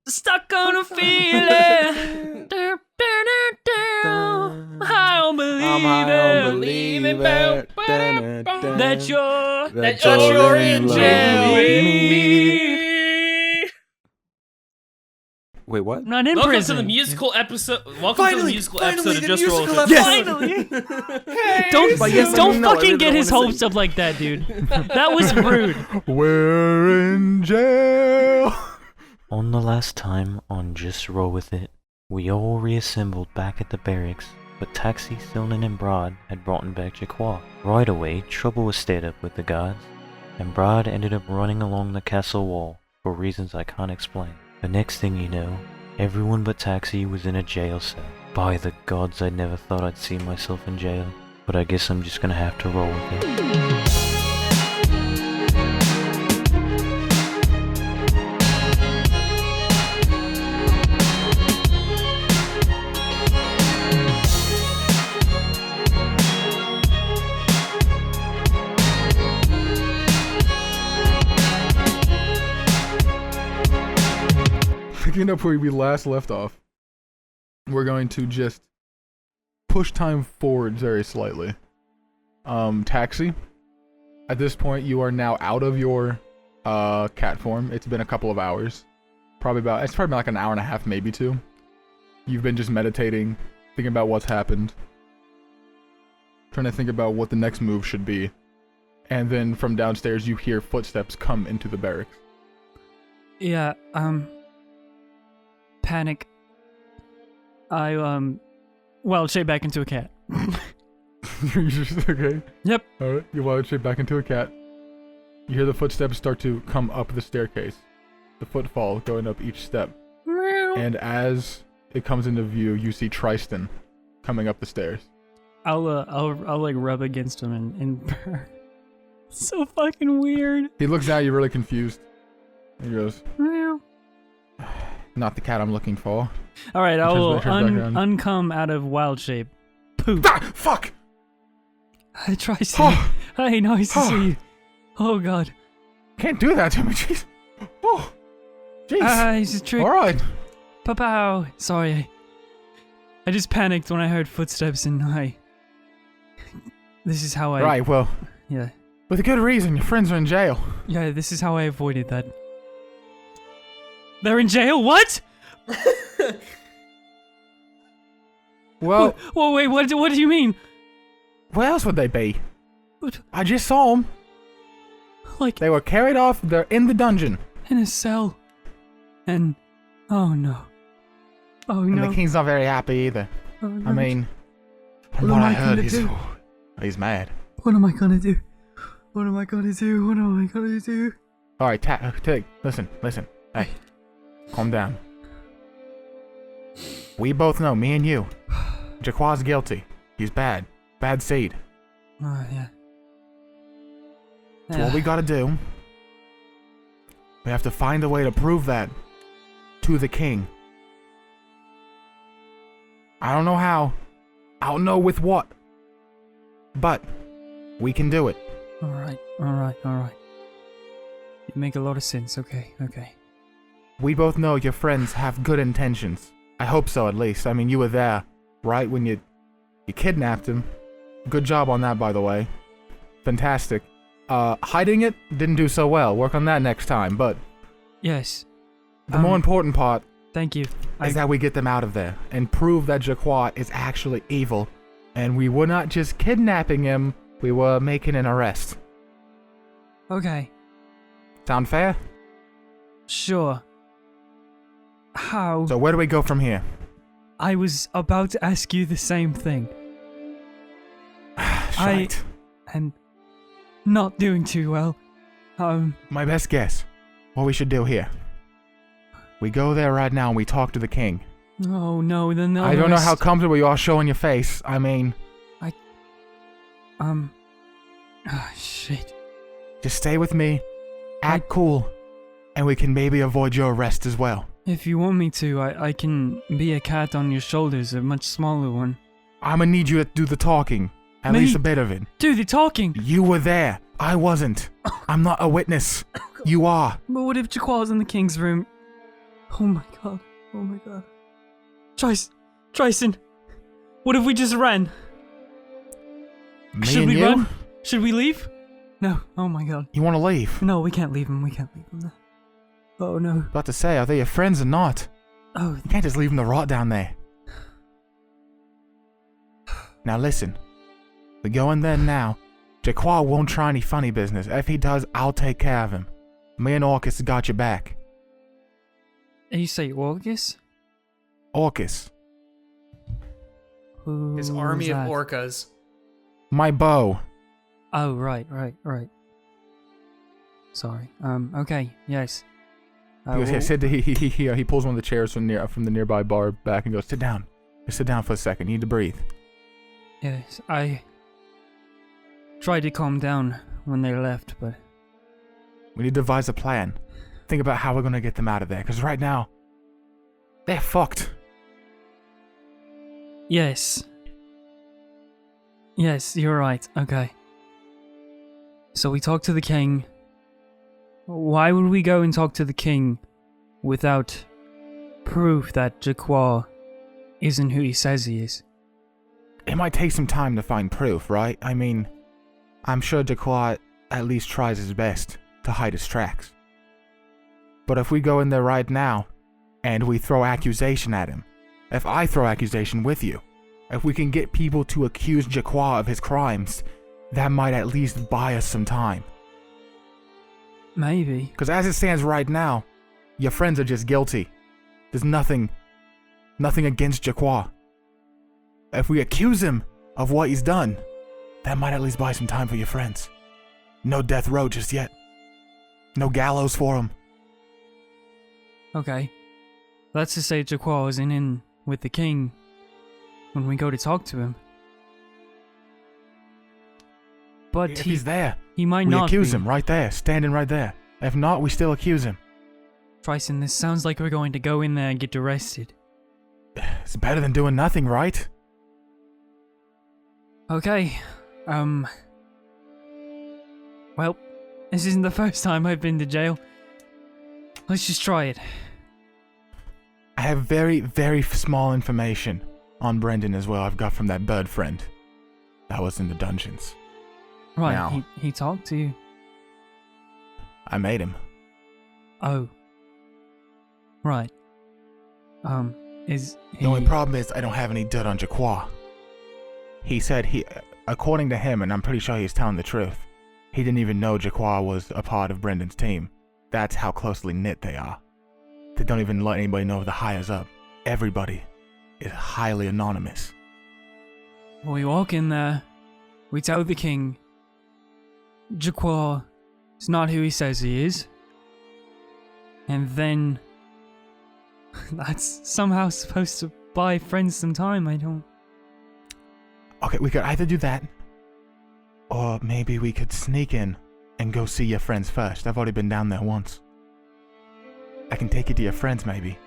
Stuck on a feeling. I don't believe it. That you're in jail with me. Wait, what? Not in Welcome prison. to the musical episode. Welcome to the musical episode of Just Roll with It. Yes. Finally. Don't fucking get his hopes up like that, dude. That was rude. We're in jail. On the last time on Just Roll With It, we all reassembled back at the barracks, but Taxi, Silnan, and Br'aad had brought back Jaqua. Right away, trouble was stirred up with the guards, and Br'aad ended up running along the castle wall for reasons I can't explain. The next thing you know, everyone but Taxi was in a jail cell. By the gods, I never thought I'd see myself in jail, but I guess I'm just gonna have to roll with it. Picking up where we last left off, we're going to just push time forward very slightly. Taxi, at this point you are now out of your cat form. It's been a couple of hours. It's probably like an hour and a half, maybe two. You've been just meditating, thinking about what's happened, trying to think about what the next move should be. And then from downstairs you hear footsteps come into the barracks. Yeah, panic. I wild shape back into a cat. You're just okay? Yep. Alright, you wild shape back into a cat. You hear the footsteps start to come up the staircase. The footfall going up each step. And as it comes into view, you see Tristan coming up the stairs. I'll like rub against him and purr. So fucking weird. He looks at you really confused. He goes, Meow. not the cat I'm looking for. Alright, I will Turns back around. uncome out of wild shape. Poop. Ah, fuck! I try to. Hey, nice to see you. Oh god. Can't do that to me, jeez. Oh, jeez. He's a trick. Alright. Pow. Sorry. I just panicked when I heard footsteps and this is how I... Right, well, Yeah. with a good reason, your friends are in jail. Yeah, this is how I avoided that. They're in jail? What? Well, Whoa, wait, what do you mean? where else would they be? What? I just saw them. Like, They were carried off. They're in the dungeon. in a cell. And... Oh no. Oh And no. the king's not very happy either. Oh, no. I mean, from What what am I I heard, gonna do? he's mad. What am I gonna do? What am I gonna do? What am I gonna do? Alright, listen. Hey, calm down. We both know, me and you, Jaqua's guilty. He's bad. Bad seed. Oh, yeah. So what we gotta do, we have to find a way to prove that to the king. I don't know how. I don't know with what. But we can do it. Alright. You make a lot of sense, okay. We both know your friends have good intentions. I hope so, at least. I mean, you were there, right, when you kidnapped him. Good job on that, by the way. Fantastic. Hiding it didn't do so well. Work on that next time, but Yes. the more important part Thank you. is that we get them out of there and prove that Jaqua is actually evil. And we were not just kidnapping him, we were making an arrest. Okay. Sound fair? Sure. How? So where do we go from here? I was about to ask you the same thing. Shite. I'm not doing too well. My best guess, what we should do here. We go there right now and we talk to the king. Oh no, then they'll I don't know how arrest- comfortable you are showing your face. I mean, shit. just stay with me, act cool, and we can maybe avoid your arrest as well. If you want me to, I can be a cat on your shoulders, a much smaller one. I'm gonna need you to do the talking, at Me? least a bit of it. Do the talking! You were there. I wasn't. I'm not a witness. You are. But what if Jaqua's in the king's room? Oh my god. Oh my god. Tryson. What if we just ran? Me Should and we you? run? Should we leave? No. Oh my god. You want to leave? No, we can't leave him. Oh no. About to say, are they your friends or not? Oh, You can't just leave them to rot down there. Now listen. We go in there now. Jaquar won't try any funny business. If he does, I'll take care of him. Me and Orcus got your back. you say Orcus? Orcus. His Who's army of that? orcas. My bow. Oh, right. Sorry. Okay. Yes. He goes, here, he pulls one of the chairs from the nearby bar back and goes, sit down. Just sit down for a second. You need to breathe. Yes, I tried to calm down when they left, but We need to devise a plan. Think about how we're gonna get them out of there, because right now, they're fucked. yes. Yes, you're right. Okay. So we talked to the king. Why would we go and talk to the king without proof that Jaquar isn't who he says he is? It might take some time to find proof, right? I mean, I'm sure Jaquar at least tries his best to hide his tracks. But if we go in there right now, and we throw accusation at him, if I throw accusation with you, if we can get people to accuse Jaquar of his crimes, that might at least buy us some time. Maybe. Because as it stands right now, your friends are just guilty. There's nothing against Jaquar. If we accuse him of what he's done, that might at least buy some time for your friends. No death row just yet. No gallows for him. Okay. Let's just say Jaquar isn't in with the king when we go to talk to him. But If he's there, he might we not accuse be. him right there, standing right there. If not, we still accuse him. Tryson, this sounds like we're going to go in there and get arrested. It's better than doing nothing, right? Okay. Well, this isn't the first time I've been to jail. Let's just try it. I have very, very small information on Brendan as well. I've got from that bird friend that was in the dungeons. Right, Now. he talked to you. I made him. Oh. Right. Is he... The only problem is I don't have any dirt on Jaquar. He said according to him, and I'm pretty sure he's telling the truth, he didn't even know Jaquar was a part of Brendan's team. That's how closely knit they are. They don't even let anybody know the hires up. Everybody is highly anonymous. We walk in there, we tell the king, Jaquar is not who he says he is, and then that's somehow supposed to buy friends some time. I don't... Okay, we could either do that, or maybe we could sneak in and go see your friends first. I've already been down there once. I can take you to your friends, maybe.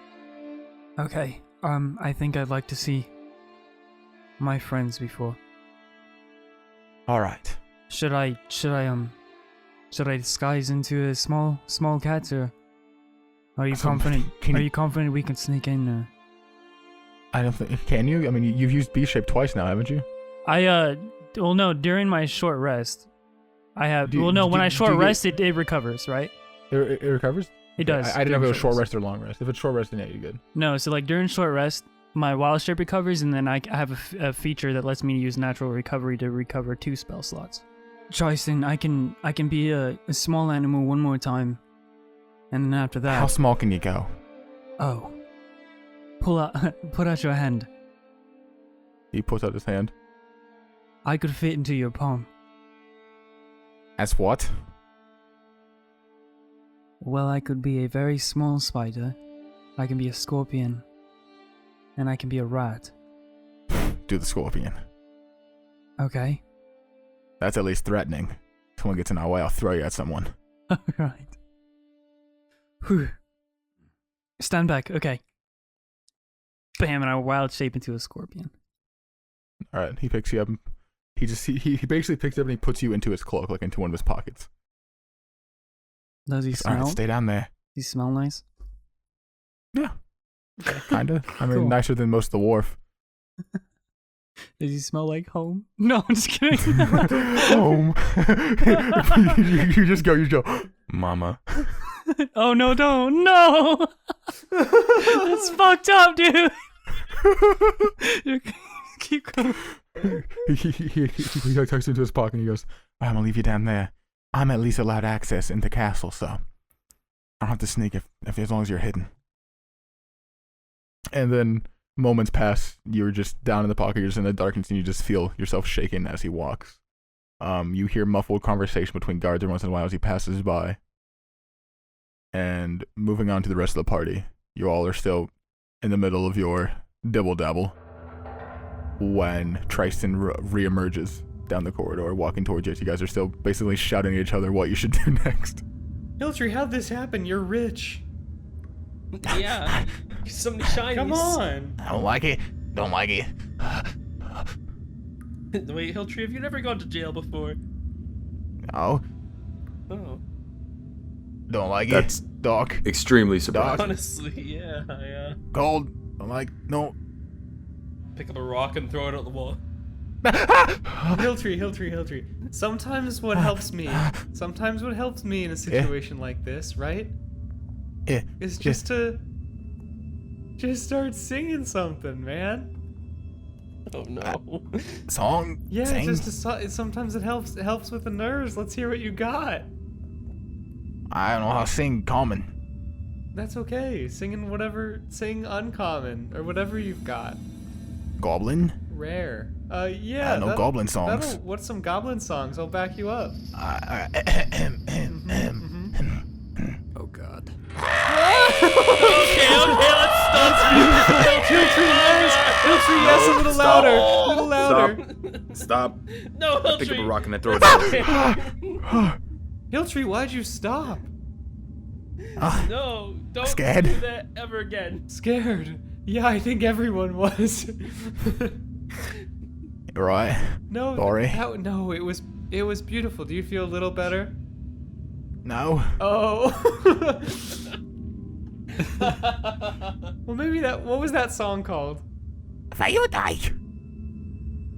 Okay, I think I'd like to see my friends before. Alright. Should I disguise into a small cat, or are you confident? Are you confident we can sneak in? Or? I don't think... Can you? I mean, you've used B-shape twice now, haven't you? Well, no, during my short rest, I have... when I short rest, it recovers, right? It recovers? It does. I didn't know if it was short rest or long rest. If it's short rest, then yeah, you're good. No, so like during short rest, my wild shape recovers, and then I have a feature that lets me use natural recovery to recover 2 spell slots. Tryson, I can be a small animal one more time, and then after that... How small can you go? Oh. Put out your hand. He puts out his hand. I could fit into your palm. As what? Well, I could be a very small spider, I can be a scorpion, and I can be a rat. Do the scorpion. Okay. That's at least threatening. If someone gets in our way, I'll throw you at someone. Alright. Whew. Stand back, okay. Bam, and I wild shape into a scorpion. Alright, he picks you up. He basically picks you up and he puts you into his cloak, like into one of his pockets. Does he smell? Alright, stay down there. Does he smell nice? Yeah. Kinda. I mean, Cool. nicer than most of the wharf. Does he smell like home? No, I'm just kidding. Home. you just go, Mama. Oh no, don't, no! That's fucked up, dude! Keep going. He tucks into his pocket and he goes, I'm gonna leave you down there. I'm at least allowed access into castle, so I don't have to sneak if as long as you're hidden. And then moments pass, you're just down in the pocket, you're just in the darkness, and you just feel yourself shaking as he walks. You hear muffled conversation between guards every once in a while as he passes by. And moving on to the rest of the party, you all are still in the middle of your dibble-dabble when Tristan reemerges down the corridor, walking towards you. You guys are still basically shouting at each other what you should do next. Hiltree, how'd this happen? You're rich. Yeah. So many shinies. Come on. I don't like it. Don't like it. Wait, Hiltree, have you never gone to jail before? No. Oh. Don't like That's it. Doc. Extremely surprising. Honestly, yeah. I Cold. Don't like. No. pick up a rock and throw it at the wall. Hiltree. Sometimes what helps me in a situation like this, right? Yeah. Is just to start singing something, man. Oh no. Song. Yeah, Sing. sometimes it helps with the nerves. Let's hear what you got. I don't know how to sing common. That's okay. Sing uncommon or whatever you've got. Goblin. Rare. Yeah. No goblin songs. What's some goblin songs? I'll back you up. Oh God. Okay, let's stop. Hiltree, yes, a little louder. A little louder. Stop. No, Pick up a Hiltree. rock and I throw it at Hiltree, why'd you stop? No, don't Scared? do that ever again. Scared. Yeah, I think everyone was. Right. No. Sorry. No, it was beautiful. Do you feel a little better? No. Oh. Well, maybe what was that song called? Fail or die.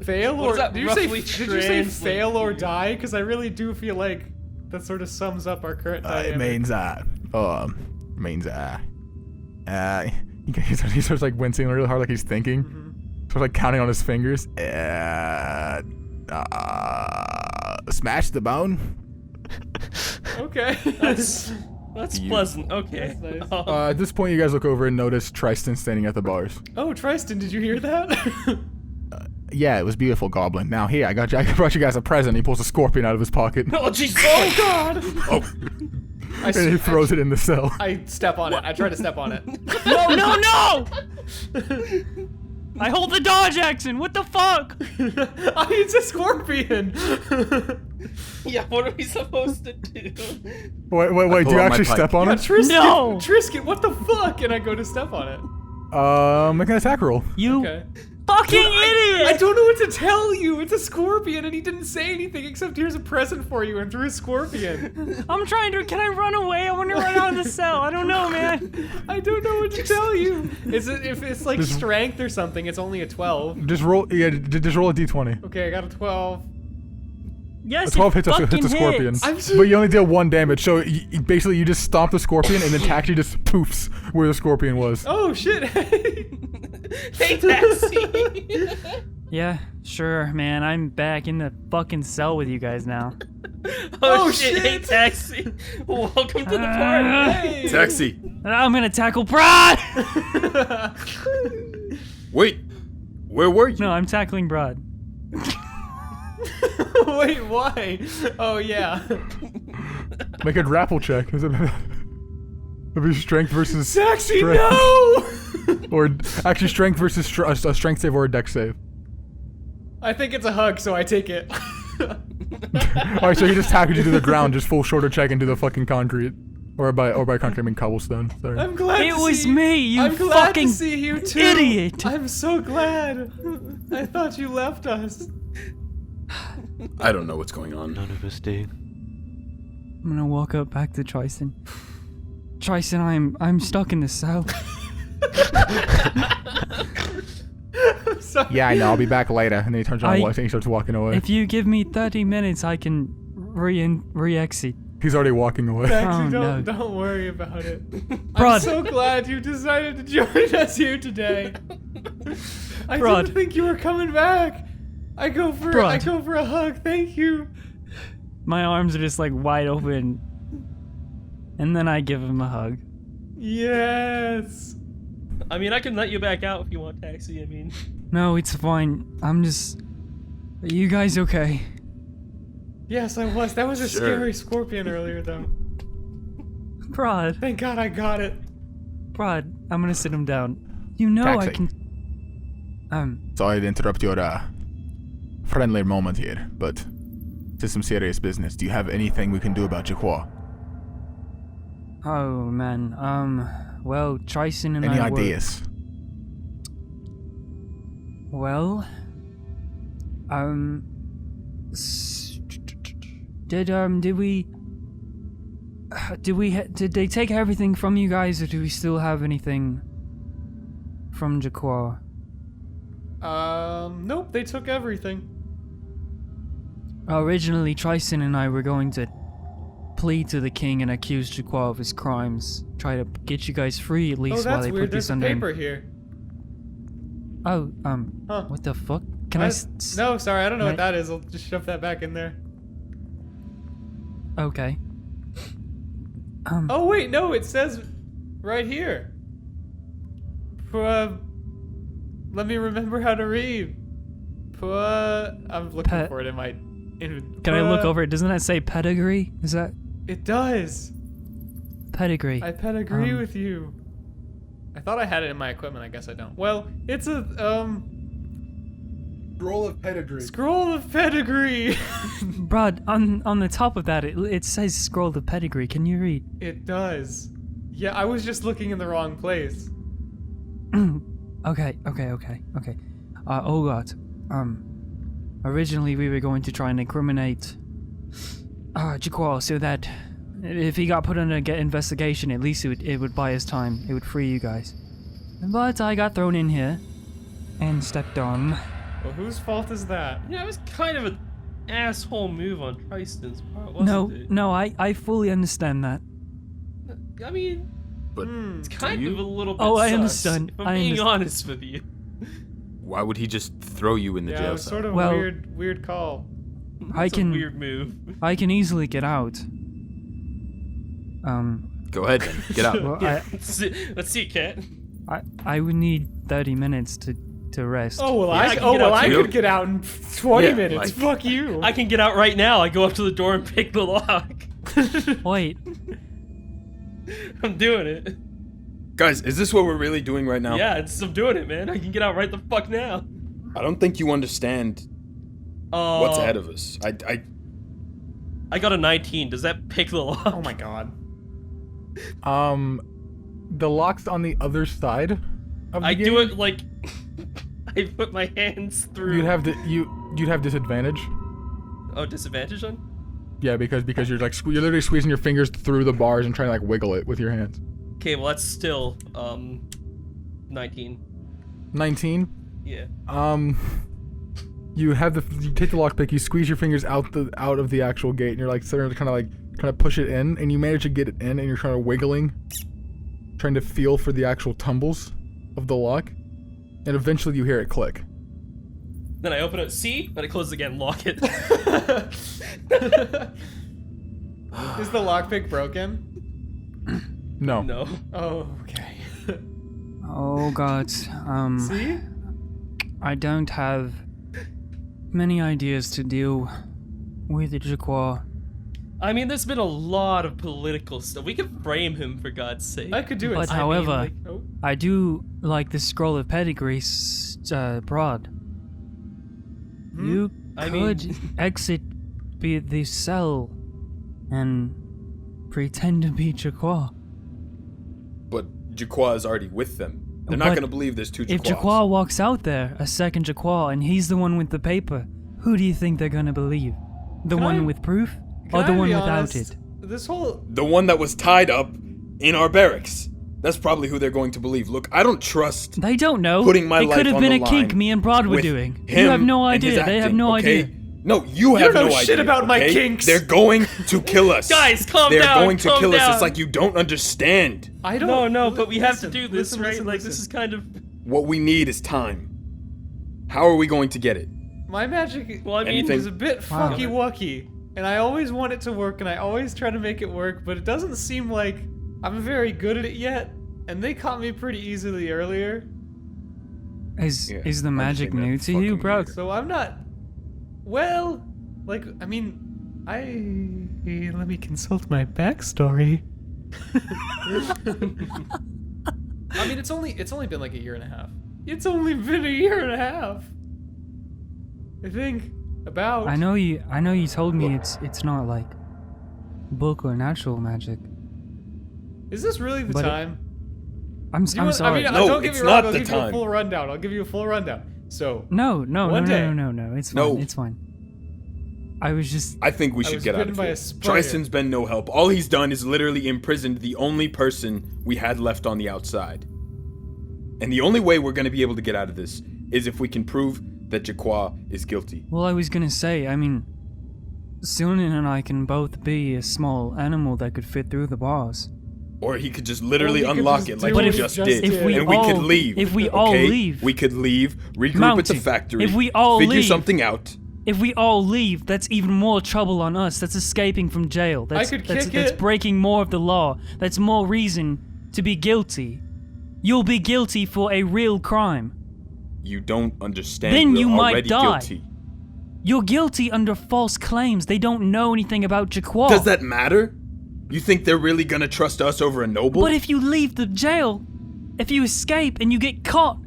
Fail What or does that did you say roughly fail translate or to? die? Because I really do feel like that sort of sums up our current dynamic. It means he starts like wincing really hard, like he's thinking. Starts like counting on his fingers. Smash the bone. Okay. That's pleasant. Okay. That's nice. At this point, you guys look over and notice Tristan standing at the bars. Oh, Tristan, did you hear that? Yeah, it was beautiful, Goblin. Now here, I brought you guys a present. He pulls a scorpion out of his pocket. Oh Jesus! Oh God! And he throws it in the cell. I step on it. I try to step on it. No! I hold the dodge action. What the fuck? Oh, it's a scorpion. Yeah, what are we supposed to do? Wait. Do pull you out my actually pipe. step on Yeah, it? Tristan, No. Tristan, what the fuck? And I go to step on it. Make an attack roll. You Okay. fucking idiot! I don't know what to tell you. It's a scorpion, and he didn't say anything except here's a present for you and threw a scorpion. I'm trying to. Can I run away? I want to run out of the cell. I don't know, man. I don't know what to tell you. Is it if it's like strength or something? It's only a 12. Just roll. Yeah, just roll a d20. Okay, I got a 12. Yes, A 12 it hits a fucking scorpion. hits. But you only deal 1 damage, so basically you just stomp the scorpion and then Taxi just poofs where the scorpion was. Oh shit! Hey, Taxi! Yeah, sure, man. I'm back in the fucking cell with you guys now. Oh shit! Hey, Taxi! Welcome to the party. Hey. Taxi. I'm gonna tackle Br'aad! Wait. Where were you? No, I'm tackling Br'aad. Wait, why? Oh yeah. Make a grapple check. It'd be strength versus Taxi, strength. no! Or actually strength versus a strength save or a dex save. I think it's a hug, so I take it. Alright, so he just tackled you to the ground, just full shoulder check into the fucking concrete. Or by concrete I mean cobblestone. Sorry. I'm glad It to was see me, you I'm glad fucking to see you too. idiot. I'm so glad. I thought you left us. I don't know what's going on. None of us did. I'm gonna walk up back to Tristan. Tristan, I'm stuck in the cell. I'm sorry. Yeah, I know. I'll be back later. And then he turns around I- and he starts walking away. If you give me 30 minutes, I can re-exit. He's already walking away. Taxi, Oh, don't worry about it. I'm Br'aad. so glad you decided to join us here today. I Br'aad. didn't think you were coming back. I go for Br'aad. a hug. Thank you. My arms are just like wide open. And then I give him a hug. Yes. I mean, I can let you back out if you want, Taxi. I mean, No, it's fine. I'm just... Are you guys okay? Yes, I was. That was a Sure. scary scorpion earlier, though. Br'aad, Thank God I got it. Br'aad, I'm gonna sit him down. You know I Taxi. can... Sorry to interrupt your friendly moment here, but this is some serious business. Do you have anything we can do about Jaquan? Oh, man. Well, Tryson and Any I were... ideas? Well... Did they take everything from you guys, or do we still have anything from Jaquan? Nope, they took everything. Originally, Tryson and I were going to plead to the king and accuse Jaquan of his crimes. Try to get you guys free, at Oh, least while that's they weird. put There's this a under... paper here. Oh, Huh. what the fuck? Can I... No, sorry, I don't know what Right. that is. I'll just shove that back in there. Okay. Oh wait, no, it says right here. Let me remember how to read. I'm looking Pet. for it in my. Can I look over it? Doesn't that say pedigree? Is that It does. pedigree? I pedigree Um, with you. I thought I had it in my equipment. I guess I don't. Well, it's a Scroll of pedigree. scroll of pedigree. Br'aad, on the top of that, it says scroll the pedigree. Can you read? It does. Yeah, I was just looking in the wrong place. Okay. Oh god. Originally we were going to try and incriminate Jaquan so that if he got put under investigation, at least it would buy us time. It would free you guys. But I got thrown in here and stepped on. Well, whose fault is that? yeah, it was kind of an asshole move on Tristan's part, wasn't it? No, I fully understand that. I mean, But it's do kind you? of a little bit Oh, I sus, understand. If I'm I being understand. honest with you. Why would he just throw you in the Yeah, it jail was cell? sort of Well- a weird call. It's a weird move. I can easily get out. Go ahead then. Get out. Well, Yeah, let's see, Cat. I would need 30 minutes to rest. Oh well, Yeah, I can oh get well, out I too. could get out in 20 Yeah, minutes. like- Fuck you. I can get out right now. I go up to the door and pick the lock. Wait, I'm doing it. Guys, is this what we're really doing right now? Yeah, I'm doing it, man. I can get out right the fuck now. I don't think you understand what's ahead of us. I got a 19. Does that pick the lock? Oh my god. The lock's on the other side of the I game. do it like I put my hands through. You'd have disadvantage. Oh, disadvantage on? Yeah, because you're like you're literally squeezing your fingers through the bars and trying to like wiggle it with your hands. Okay, well that's still 19. 19. Yeah. You take the lockpick, you squeeze your fingers out of the actual gate, and you're like starting to kind of push it in, and you manage to get it in, and you're trying to feel for the actual tumbles of the lock, and eventually you hear it click. Then I open it, see, but it closes again, lock it. Is the lockpick broken? No. No. Oh, okay. oh god. See? I don't have many ideas to deal with Jaquan. I mean, there's been a lot of political stuff. We could frame him, for God's sake. I could do it. But I mean, however, like, oh. I do like the scroll of pedigree, Br'aad. You I could mean- exit the cell and pretend to be Jaquan. But Jaquan is already with them. They're not But going to believe there's two Jaquans. If Jaquan walks out there, a second Jaquan, and he's the one with the paper, who do you think they're gonna believe? The Can one I- with proof? Can Or the I one be without honest? it? This whole The one that was tied up in our barracks. That's probably who they're going to believe. Look, I don't trust They don't know. putting my it life could have on been the a kink line me and Br'aad were with doing. him You have no and his idea. They have acting, no okay? idea. No, you have don't no know idea. shit about my okay? kinks. They're going to kill us. Guys, calm They're down. going to calm kill down. us. It's like you don't understand. I don't. No, but we have to listen, do this, listen, right? listen, Like, listen. this is kind of. What we need is time. How are we going to get it? My magic Well, I mean, Anything- is a bit Wow. fucky wucky, and I always want it to work, and I always try to make it work, but it doesn't seem like I'm very good at it yet. And they caught me pretty easily earlier, Is Yeah, the I'm magic just saying new that to you, fucking bro? weird. so I'm not. Well, like I mean, let me consult my backstory. I mean, it's only been like a year and a half. It's only been a year and a half. I think about. I know you told me it's not like book or natural magic. Is this really the But time? I'm Do you I'm want- sorry. I mean, No, don't get it's me wrong. not I'll the give you a time. full rundown. I'll give you a full rundown. So No, One day- it's fine. No. It's fine. I was just I think we I should was get out bitten of by here. a spider. Tryson's been no help. All he's done is literally imprisoned the only person we had left on the outside. And the only way we're going to be able to get out of this is if we can prove that Jaqua is guilty. well, I was gonna say, I mean, Sunan and I can both be a small animal that could fit through the bars. Or he could just literally Or he could unlock just it do like what he he just just did. did. If we and we all- could leave. if we all okay? leave- We could leave, regroup at the Mountain, factory, if we all figure leave- something out. If we all leave, that's even more trouble on us. That's escaping from jail. That's, could that's, kick that's it. breaking more of the law. That's more reason to be guilty. You'll be guilty for a real crime. You don't understand. Then we're you might already die. Guilty. You're guilty under false claims. They don't know anything about Jaqua. Does that matter? You think they're really gonna trust us over a noble? But if you leave the jail, if you escape and you get caught,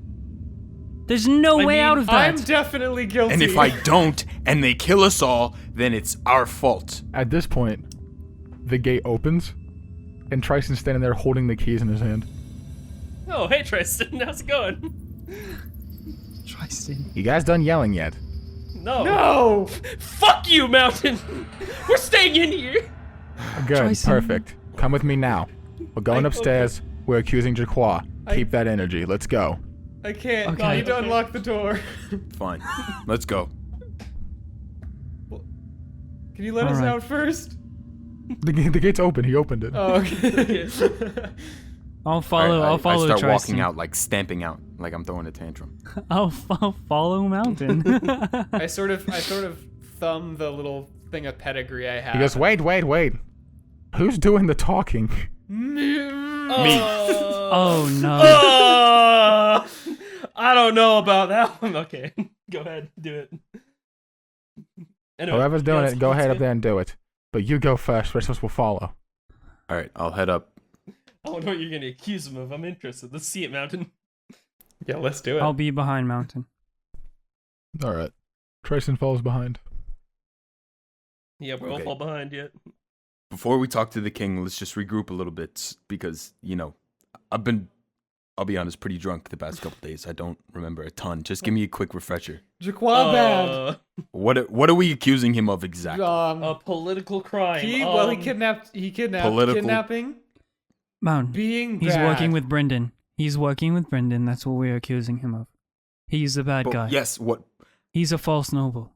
there's no way out of that. I'm definitely guilty. And if I don't, and they kill us all, then it's our fault. At this point, the gate opens, and Tryson's standing there holding the keys in his hand. Oh, hey, Tristan. How's it going? Tristan. You guys done yelling yet? No. Fuck you, Mountain. We're staying in here. Good, Tryson. perfect. Come with me now. We're going upstairs. We're accusing Jaqua. Keep that energy. Let's go. I can't. Okay. You need to unlock the door. Fine. Let's go. Can you let us Alright. out first? The gate's open. He opened it. Oh, okay. I'll follow. I I'll follow start Tristan. walking out, like stamping out, like I'm throwing a tantrum. I'll follow Mountain. I sort of thumb the little thing of pedigree I have. He goes, wait. Who's doing the talking? Me. Oh no. I don't know about that one. Okay, go ahead, do it. Anyway, Whoever's doing yeah, it, go let's ahead do up there and do it. But you go first. The rest of us will follow. All right, I'll head up. I wonder what you're gonna accuse him of. I'm interested. Let's see it, Mountain. Yeah, let's do it. I'll be behind Mountain. All right. Tryson falls behind. Yeah, we all Okay. fall behind yet. Before we talk to the king, let's just regroup a little bit because, you know, I'll be honest, pretty drunk the past couple days. I don't remember a ton. Just give me a quick refresher. Jaqua bad. What are we accusing him of exactly? A political crime. He kidnapped. Political- Kidnapping. Mountain. Being He's bad. working with Brendan. He's working with Brendan. That's what we're accusing him of. He's the bad But guy. yes, what? He's a false noble.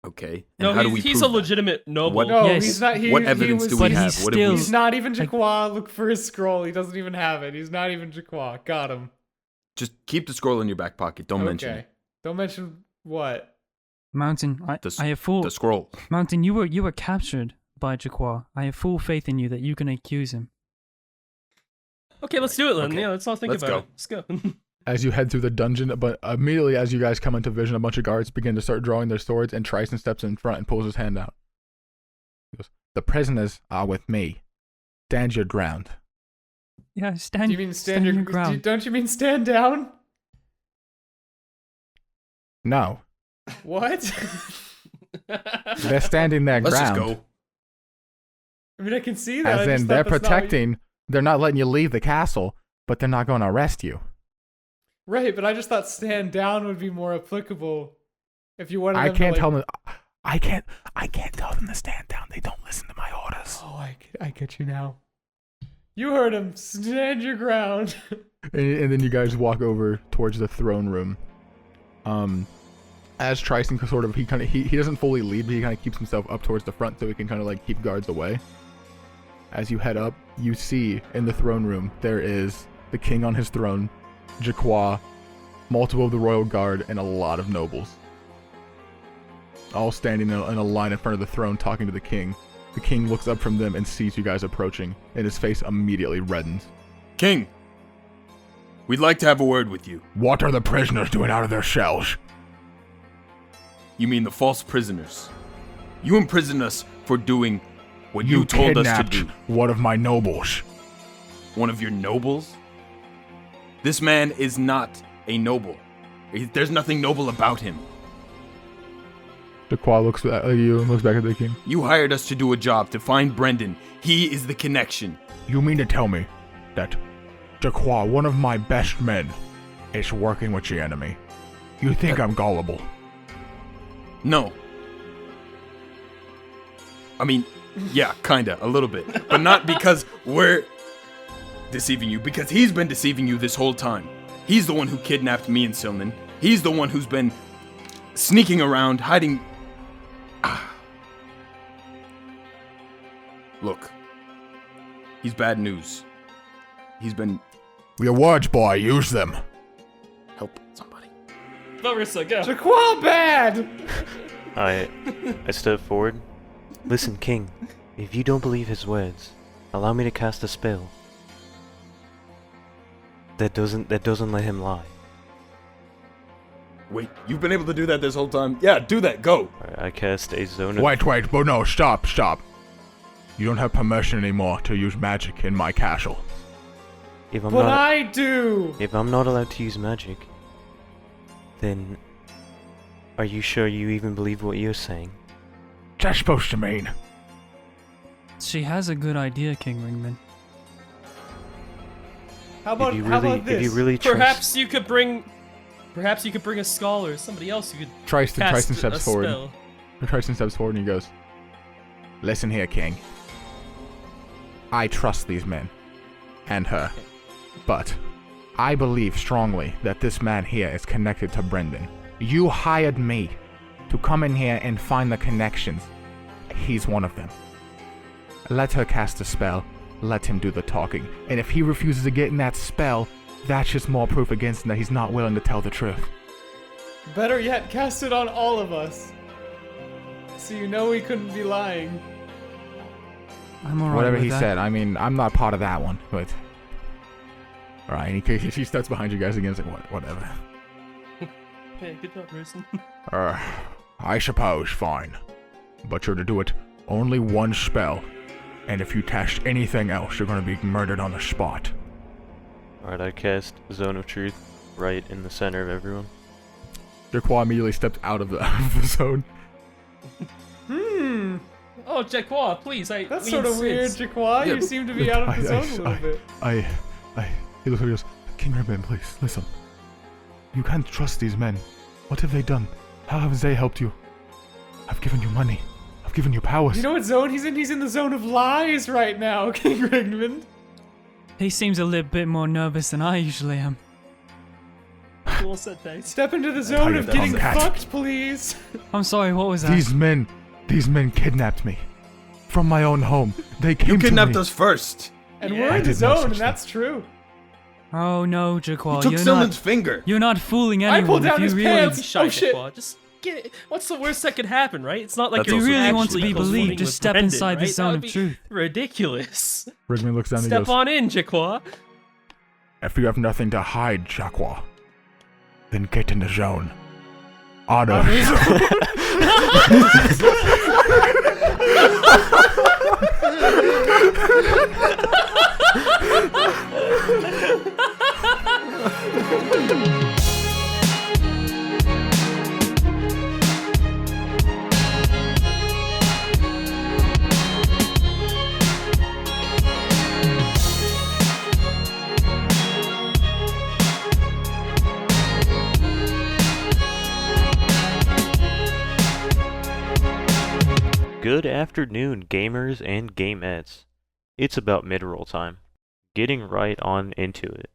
Okay. And No, how do we he's prove a that? legitimate noble. What- No, Yes. he's not. What evidence do we But have? he's What still- have He's not even Jaqua. Look for his scroll. He doesn't even have it. He's not even Jaqua. Got him. Just keep the scroll in your back pocket. Don't mention Okay. it. Don't mention what. Mountain, The I have full. The scroll. Mountain, you were captured by Jaqua. I have full faith in you that you can accuse him. Okay, let's do it then. Okay. Yeah, let's not think Let's about go. it. Let's go. As you head through the dungeon, but immediately as you guys come into vision, a bunch of guards begin to start drawing their swords, and Tryson steps in front and pulls his hand out. He goes, "The prisoners are with me. Stand your ground." Yeah, stand. Do you mean stand your ground? Don't you mean stand down? No, What? they're standing their Let's ground. just go. I mean, I can see that. I As just in, thought they're that's not what you- protecting. They're not letting you leave the castle, but they're not going to arrest you. Right, but I just thought stand down would be more applicable. If you wanted I them can't to, tell them. I can't tell them to stand down. They don't listen to my orders. Oh, I get you now. You heard him. Stand your ground. And then you guys walk over towards the throne room. As Tristan sort of, he doesn't fully lead, but he kind of keeps himself up towards the front so he can kind of like keep guards away. As you head up, you see in the throne room, there is the king on his throne, Jaqua, multiple of the royal guard, and a lot of nobles. All standing in a line in front of the throne talking to the king. The king looks up from them and sees you guys approaching, and his face immediately reddens. King, we'd like to have a word with you. What are the prisoners doing out of their shells? You mean the false prisoners? You imprisoned us for doing what you told us to do. One of my nobles. One of your nobles? This man is not a noble. There's nothing noble about him. Jaqua looks at you and looks back at the king. You hired us to do a job, to find Brendan. He is the connection. You mean to tell me that Jaqua, one of my best men, is working with the enemy? You think I'm gullible? No. I mean, yeah, kinda, a little bit. But not because we're deceiving you, because he's been deceiving you this whole time. He's the one who kidnapped me and Silnan. He's the one who's been sneaking around, hiding... Look, he's bad news. He's been... Your words, boy, use them. Help somebody. Velrissa, go. Jaqua bad! I step forward. Listen, King, if you don't believe his words, allow me to cast a spell. That doesn't let him lie. Wait, you've been able to do that this whole time? Yeah, do that, go! Alright, I cast a zone of... Wait, but no, stop. You don't have permission anymore to use magic in my castle. If I'm But not, I do! if I'm not allowed to use magic, then are you sure you even believe what you're saying? What's that supposed to mean? She has a good idea, King Ringman. How about, if you how really, about this? if you really trust... Perhaps you could bring a scholar, somebody else who could Tristan cast steps a forward. spell. Tristan steps forward and he goes, "Listen here, King. I trust these men. And her. But I believe strongly that this man here is connected to Brendan. You hired me to come in here and find the connections. He's one of them. Let her cast a spell. Let him do the talking. And if he refuses to get in that spell, that's just more proof against him that he's not willing to tell the truth." Better yet, cast it on all of us. So you know he couldn't be lying. I'm alright Whatever with he that. said. I mean, I'm not part of that one, but... Alright, and he steps behind you guys again. It's like, whatever. Hey, good job, Harrison. I suppose, fine. But you're to do it only one spell. And if you test anything else, you're gonna be murdered on the spot. Alright, I cast Zone of Truth right in the center of everyone. Jaqua immediately stepped out of the zone. Oh, Jaqua, please, That's we sort of weird, insist. Jaqua. You seem to be out of the zone a little bit. He looks at me and goes, "King Ribbon, please, listen. You can't trust these men. What have they done? How have they helped you? I've given you money. I've given you powers." You know what zone he's in? He's in the zone of lies right now, King Rigmond. He seems a little bit more nervous than I usually am. Cool said, thanks. Step into the zone of getting tongue, cat. fucked, please. I'm sorry, what was that? These men kidnapped me. From my own home. They came You kidnapped to me. us first. And Yeah. we're I in the did no zone, such and thing. that's true. Oh no, Jaqua, You took you're Silman's not. finger. You're not fooling I anyone. pulled down if you his really, pants. Don't be shy, Oh, shit. Jaqua. Just get it. What's the worst that could happen, right? It's not like That's you're If you also really want to actually be close believed, running just with step Brendan, inside the right? zone That of would be truth. ridiculous. Rigman looks down and he Step goes, on in, Jaqua. "If you have nothing to hide, Jaqua, then get in the zone. Honor." Good afternoon, gamers and gamettes. It's about mid-roll time. getting right on into it.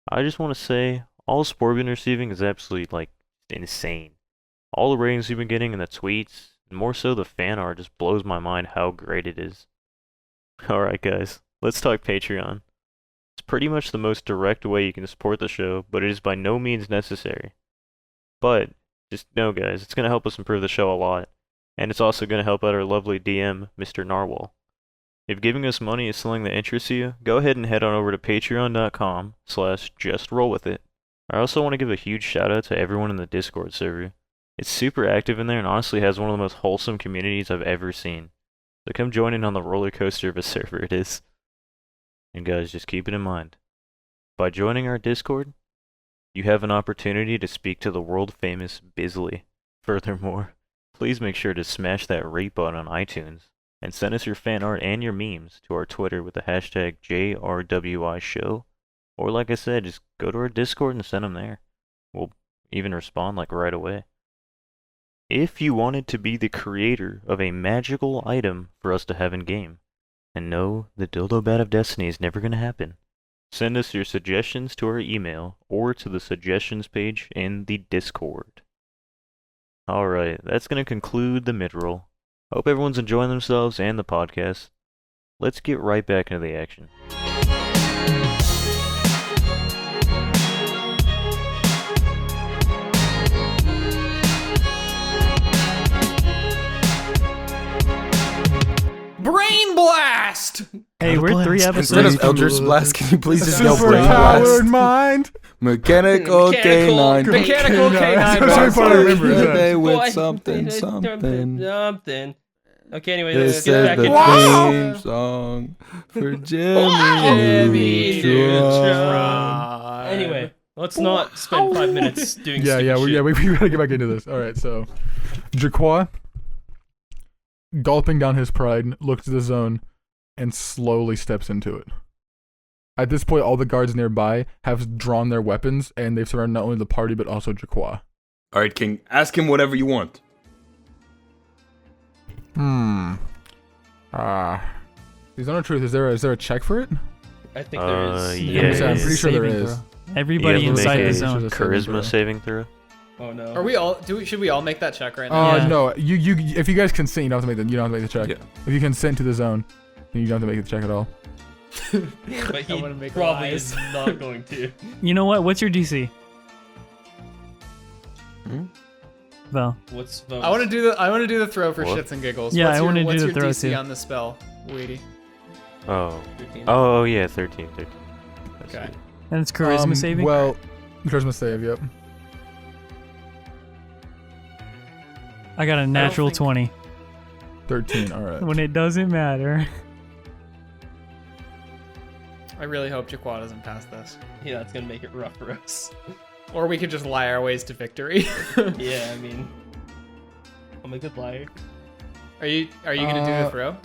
I just want to say, all support we've been receiving is absolutely, like, insane. All the ratings we've been getting and the tweets, and more so the fan art, just blows my mind how great it is. Alright guys, let's talk Patreon. It's pretty much the most direct way you can support the show, but it is by no means necessary. But, just know guys, it's going to help us improve the show a lot, and it's also going to help out our lovely DM, Mr. Narwhal. If giving us money is something that interests you, go ahead and head on over to patreon.com/justrowwithit. I also want to give a huge shout out to everyone in the Discord server. It's super active in there and honestly has one of the most wholesome communities I've ever seen. So come join in on the roller coaster of a server it is. And guys, just keep it in mind. By joining our Discord, you have an opportunity to speak to the world famous Bisley. Furthermore, please make sure to smash that rate button on iTunes and send us your fan art and your memes to our Twitter with the hashtag JRWIShow. Or like I said, just go to our Discord and send them there. We'll even respond like right away. If you wanted to be the creator of a magical item for us to have in game, and no, the dildo bat of destiny is never going to happen, send us your suggestions to our email or to the suggestions page in the Discord. Alright, that's going to conclude the mid-roll. Hope everyone's enjoying themselves and the podcast. Let's get right back into the action. Brain blast! Hey, we're 3 episodes. Instead of Eldritch Blast, can you please just yell Super Brain powered Blast? mind. Mechanical K9. Mechanical K9. That's the only part I remember. is that. They with Boy, something. Something. Okay, anyway, They let's get said back the into theme song for Jimmy Jimmy Neutron. Anyway, let's not spend 5 minutes doing Yeah, stupid shit. we gotta get back into this. Alright, so Jaquan, gulping down his pride, looks at the zone and slowly steps into it. At this point, all the guards nearby have drawn their weapons and they've surrounded not only the party but also Jaquan. Alright, King, ask him whatever you want. He's on the truth. Is there a check for it? I think there is. Yeah. I'm pretty sure there Saving is. throw. Everybody You have to inside make the a zone. Charisma saving throw. Oh no. Are we all? Should we all make that check right now? Yeah. No. You. If you guys consent, you don't have to make the check. Yeah. If you consent to the zone, then you don't have to make the check at all. But I he wanna make probably lies. is not going to. You know what? What's your DC? Hmm? Val. What's I want to do the throw for What? shits and giggles. Yeah, what's I wanna do what's the your throw DC too. on the spell, Wheatie? Oh. 13. Oh, yeah, 13. That's Okay. it. And it's charisma saving? Well, charisma save. Yep. I got a natural think- 20. 13. All right. When it doesn't matter. I really hope Jaquan doesn't pass this, Yeah, it's gonna make it rough for us. or we could just lie our ways to victory. Yeah, I mean, I'm a good liar. Are you gonna do the throw,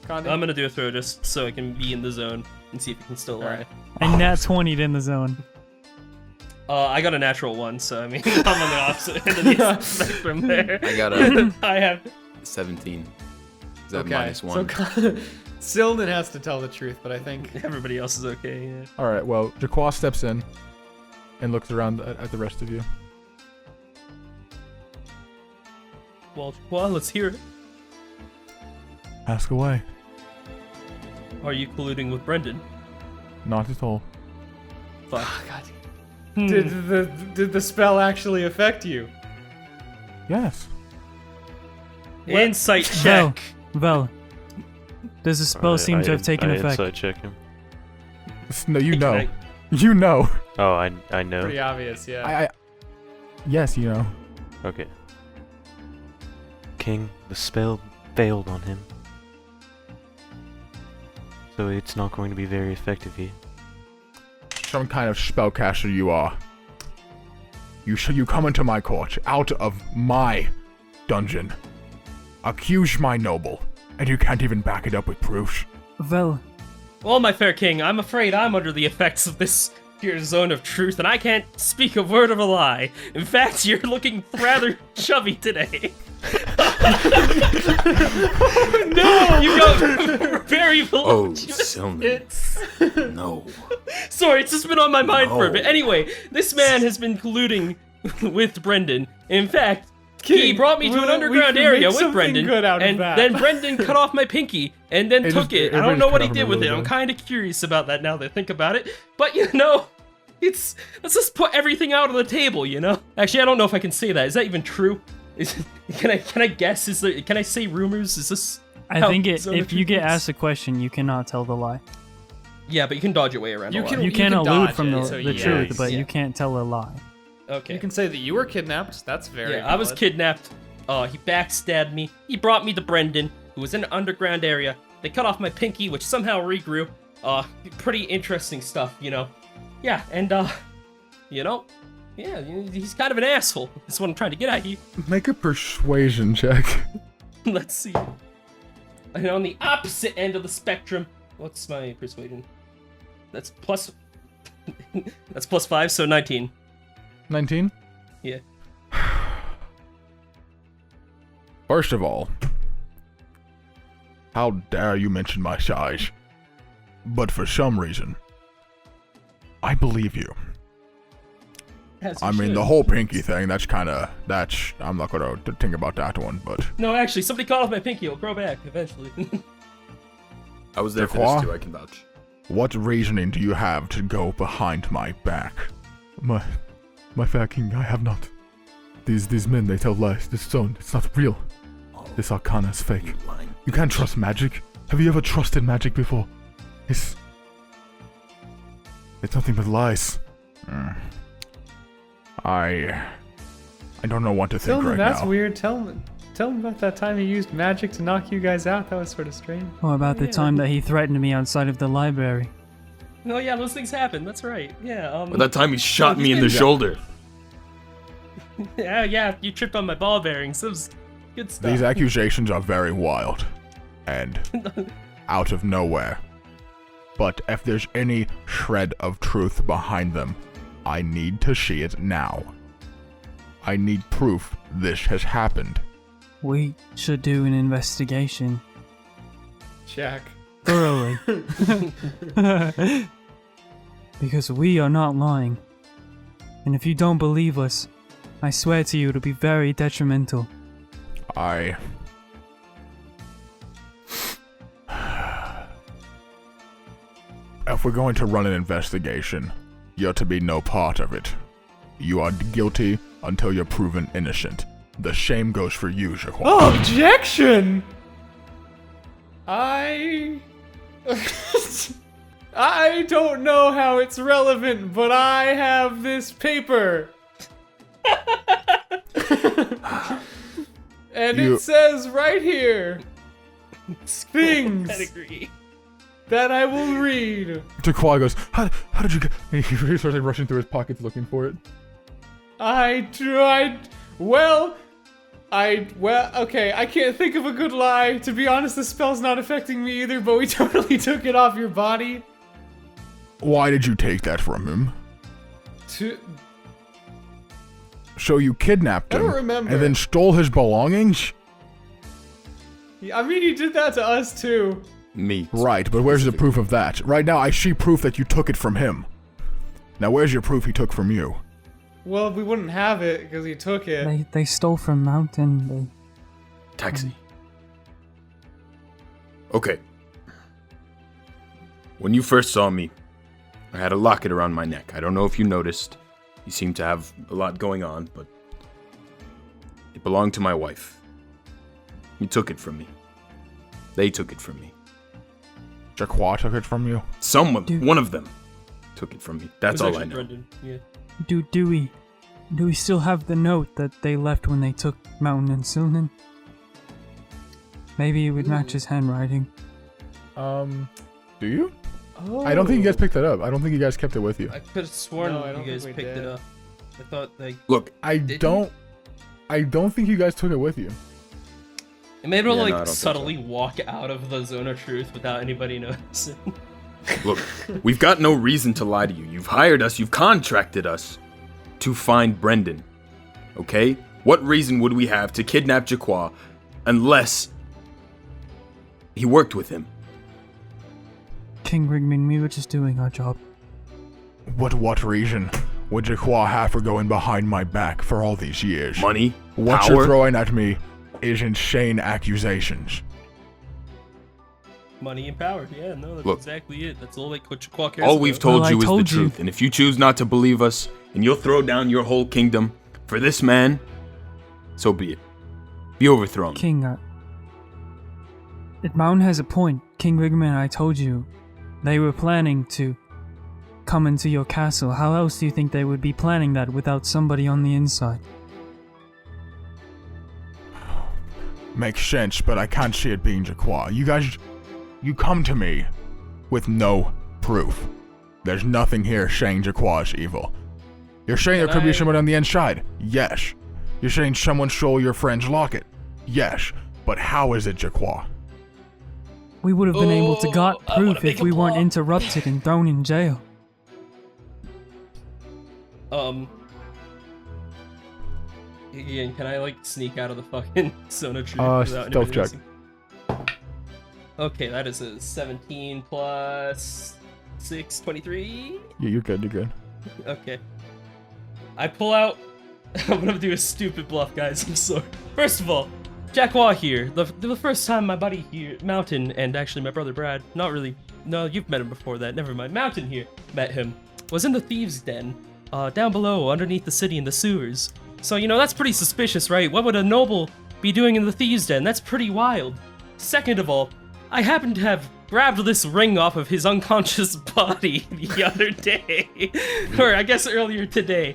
Condi? I'm gonna do a throw just so I can be in the zone and see if I can still lie. Alright. And nat 20'd in the zone. I got a natural 1, so I mean, I'm on the opposite end of the spectrum there. I got a I have 17. Is that Okay. minus 1? So Sildon has to tell the truth, but I think everybody else is okay. Yeah. All right. Well, Jaquan steps in and looks around at the rest of you. Well, let's hear it. Ask away. Are you colluding with Brendan? Not at all. Fuck. Oh, God. Hmm. Did the spell actually affect you? Yes. Insight Val. check. Val. Does the spell seem to have taken effect? I check him. No, you Can know. I- You know. Oh, I know. Pretty obvious, yeah. I. Yes, you know. Okay. King, the spell failed on him. So it's not going to be very effective here. Some kind of spellcaster you are. You come into my court, out of my dungeon. Accuse my noble, and you can't even back it up with proofs. Val. Well, my fair king, I'm afraid I'm under the effects of this here zone of truth, and I can't speak a word of a lie. In fact, you're looking rather chubby today. No! You go very Oh, voluptuous. Silman. No. Sorry, it's just been on my mind for a bit. No. Anyway, this man has been colluding with Brendan. In fact, he King, brought me to an we underground can area make with something Brendan, good out of and that. then Brendan cut off my pinky and then It took just- it. I everybody don't know just what cut he off did him with really it. I'm good. kind of curious about that now that I think about it. But you know, let's just put everything out on the table. You know. Actually, I don't know if I can say that. Is that even true? Can I guess? Can I say rumors? Is this? I how think Zona if you Truth get works? asked a question, you cannot tell the lie. Yeah, but you can dodge your way around. You a lot. can- You can can allude dodge from it, the, so the yes. truth, but Yeah. you can't tell a lie. Okay. You can say that you were kidnapped. That's very. Yeah, I was valid. kidnapped. He backstabbed me. He brought me to Brendan, who was in an underground area. They cut off my pinky, which somehow regrew. Pretty interesting stuff, you know. Yeah, and you know, yeah, he's kind of an asshole. That's what I'm trying to get at you. Make a persuasion check. Let's see. And on the opposite end of the spectrum, what's my persuasion? That's plus. That's plus 5, so 19. 19? Yeah. First of all, how dare you mention my size? But for some reason, I believe you. As you I mean, should. the whole pinky thing, I'm not gonna think about that one, but No, actually, somebody cut off my pinky. It'll grow back eventually. I was there for Qua? this too, I can vouch. what reasoning do you have to go behind my back? My fair king, I have not. These men, they tell lies. This stone, it's not real. This arcana is fake. Lying. You can't trust magic. Have you ever trusted magic before? It's nothing but lies. I don't know what to think Tell right that's now. weird. Tell him about that time he used magic to knock you guys out. That was sort of strange. Or about the Yeah. time that he threatened me outside of the library. No, yeah, those things happen. That's right. Yeah. But that time he shot he's me in the been- shoulder. yeah. You tripped on my ball bearings. That was good stuff. These accusations are very wild and out of nowhere. But if there's any shred of truth behind them, I need to see it now. I need proof this has happened. We should do an investigation Jack. thoroughly. Because we are not lying. And if you don't believe us, I swear to you it'll be very detrimental. If we're going to run an investigation, you're to be no part of it. You are guilty until you're proven innocent. The shame goes for you, Jaquan. Objection! I don't know how it's relevant, but I have this paper. And You- it says right here things Pedigree. that I will read. Jaquan goes, how did you get... He starts like rushing through his pockets looking for it. I tried. Well, okay, I can't think of a good lie. To be honest, the spell's not affecting me either, but we totally took it off your body. Why did you take that from him? To So you kidnapped I him don't remember. and then stole his belongings? I mean, he did that to us too. Me. Right, but where's the proof of that? Right now, I see proof that you took it from him. Now, where's your proof he took from you? Well, we wouldn't have it because he took it. They stole from Mountain. Taxi. Okay. When you first saw me, I had a locket around my neck. I don't know if you noticed. You seem to have a lot going on, but it belonged to my wife. You took it from me. They took it from me. Jaquan took it from you? Someone, Dude. one of them, took it from me. That's It all was I actually know. Brendan. Yeah. Do we still have the note that they left when they took Mountain and Silnan? Maybe it would match his handwriting. Do you? Oh. I don't think you guys picked that up. I don't think you guys kept it with you. I could have sworn No, I don't you guys think we picked it did. up. I thought like Look, I Did don't think you guys took it with you. it made able to Yeah, no, I like don't think subtly walk out of the zone of truth without anybody noticing. look, we've got no reason to lie to you. You've hired us, you've contracted us to find Brendan. Okay? What reason would we have to kidnap Jaquan, unless he worked with him. King Rigming, we were just doing our job. What reason would Jaqua have for going behind my back for all these years? Money, What power. you're throwing at me is insane accusations. Money and power. Yeah, no, that's Look. exactly it. That's all what Chaqua cares All we've about. told Well, I you is the told you. truth, and if you choose not to believe us, and you'll throw down your whole kingdom for this man, so be it. Be overthrown. King, Mountain has a point. King Rigman, I told you, they were planning to come into your castle. How else do you think they would be planning that without somebody on the inside? Makes sense, but I can't see it being Jaqua. You guys, you come to me with no proof. There's nothing here saying Jaqua is evil. You're saying there could be someone on the inside. Yes. You're saying someone stole your friend's locket. Yes. But how is it Jaqua? We would have been able to got I wanna proof make if a we weren't plot. interrupted and thrown in jail. Ian, can I like sneak out of the fucking Sona tree? Stealth check. noticing? Okay, that is a 17 plus 6, 23. Yeah, you're good, you're good. Okay. I pull out. I'm gonna do a stupid bluff, guys. I'm sorry. First of all, Jaqua here. The first time my buddy here, Mountain, and actually my brother Br'aad, not really. No, you've met him before that. Never mind. Mountain here met him. Was in the thieves' den, down below, underneath the city in the sewers. So you know that's pretty suspicious, right? What would a noble be doing in the thieves' den? That's pretty wild. Second of all, I happen to have grabbed this ring off of his unconscious body the other day, or I guess earlier today.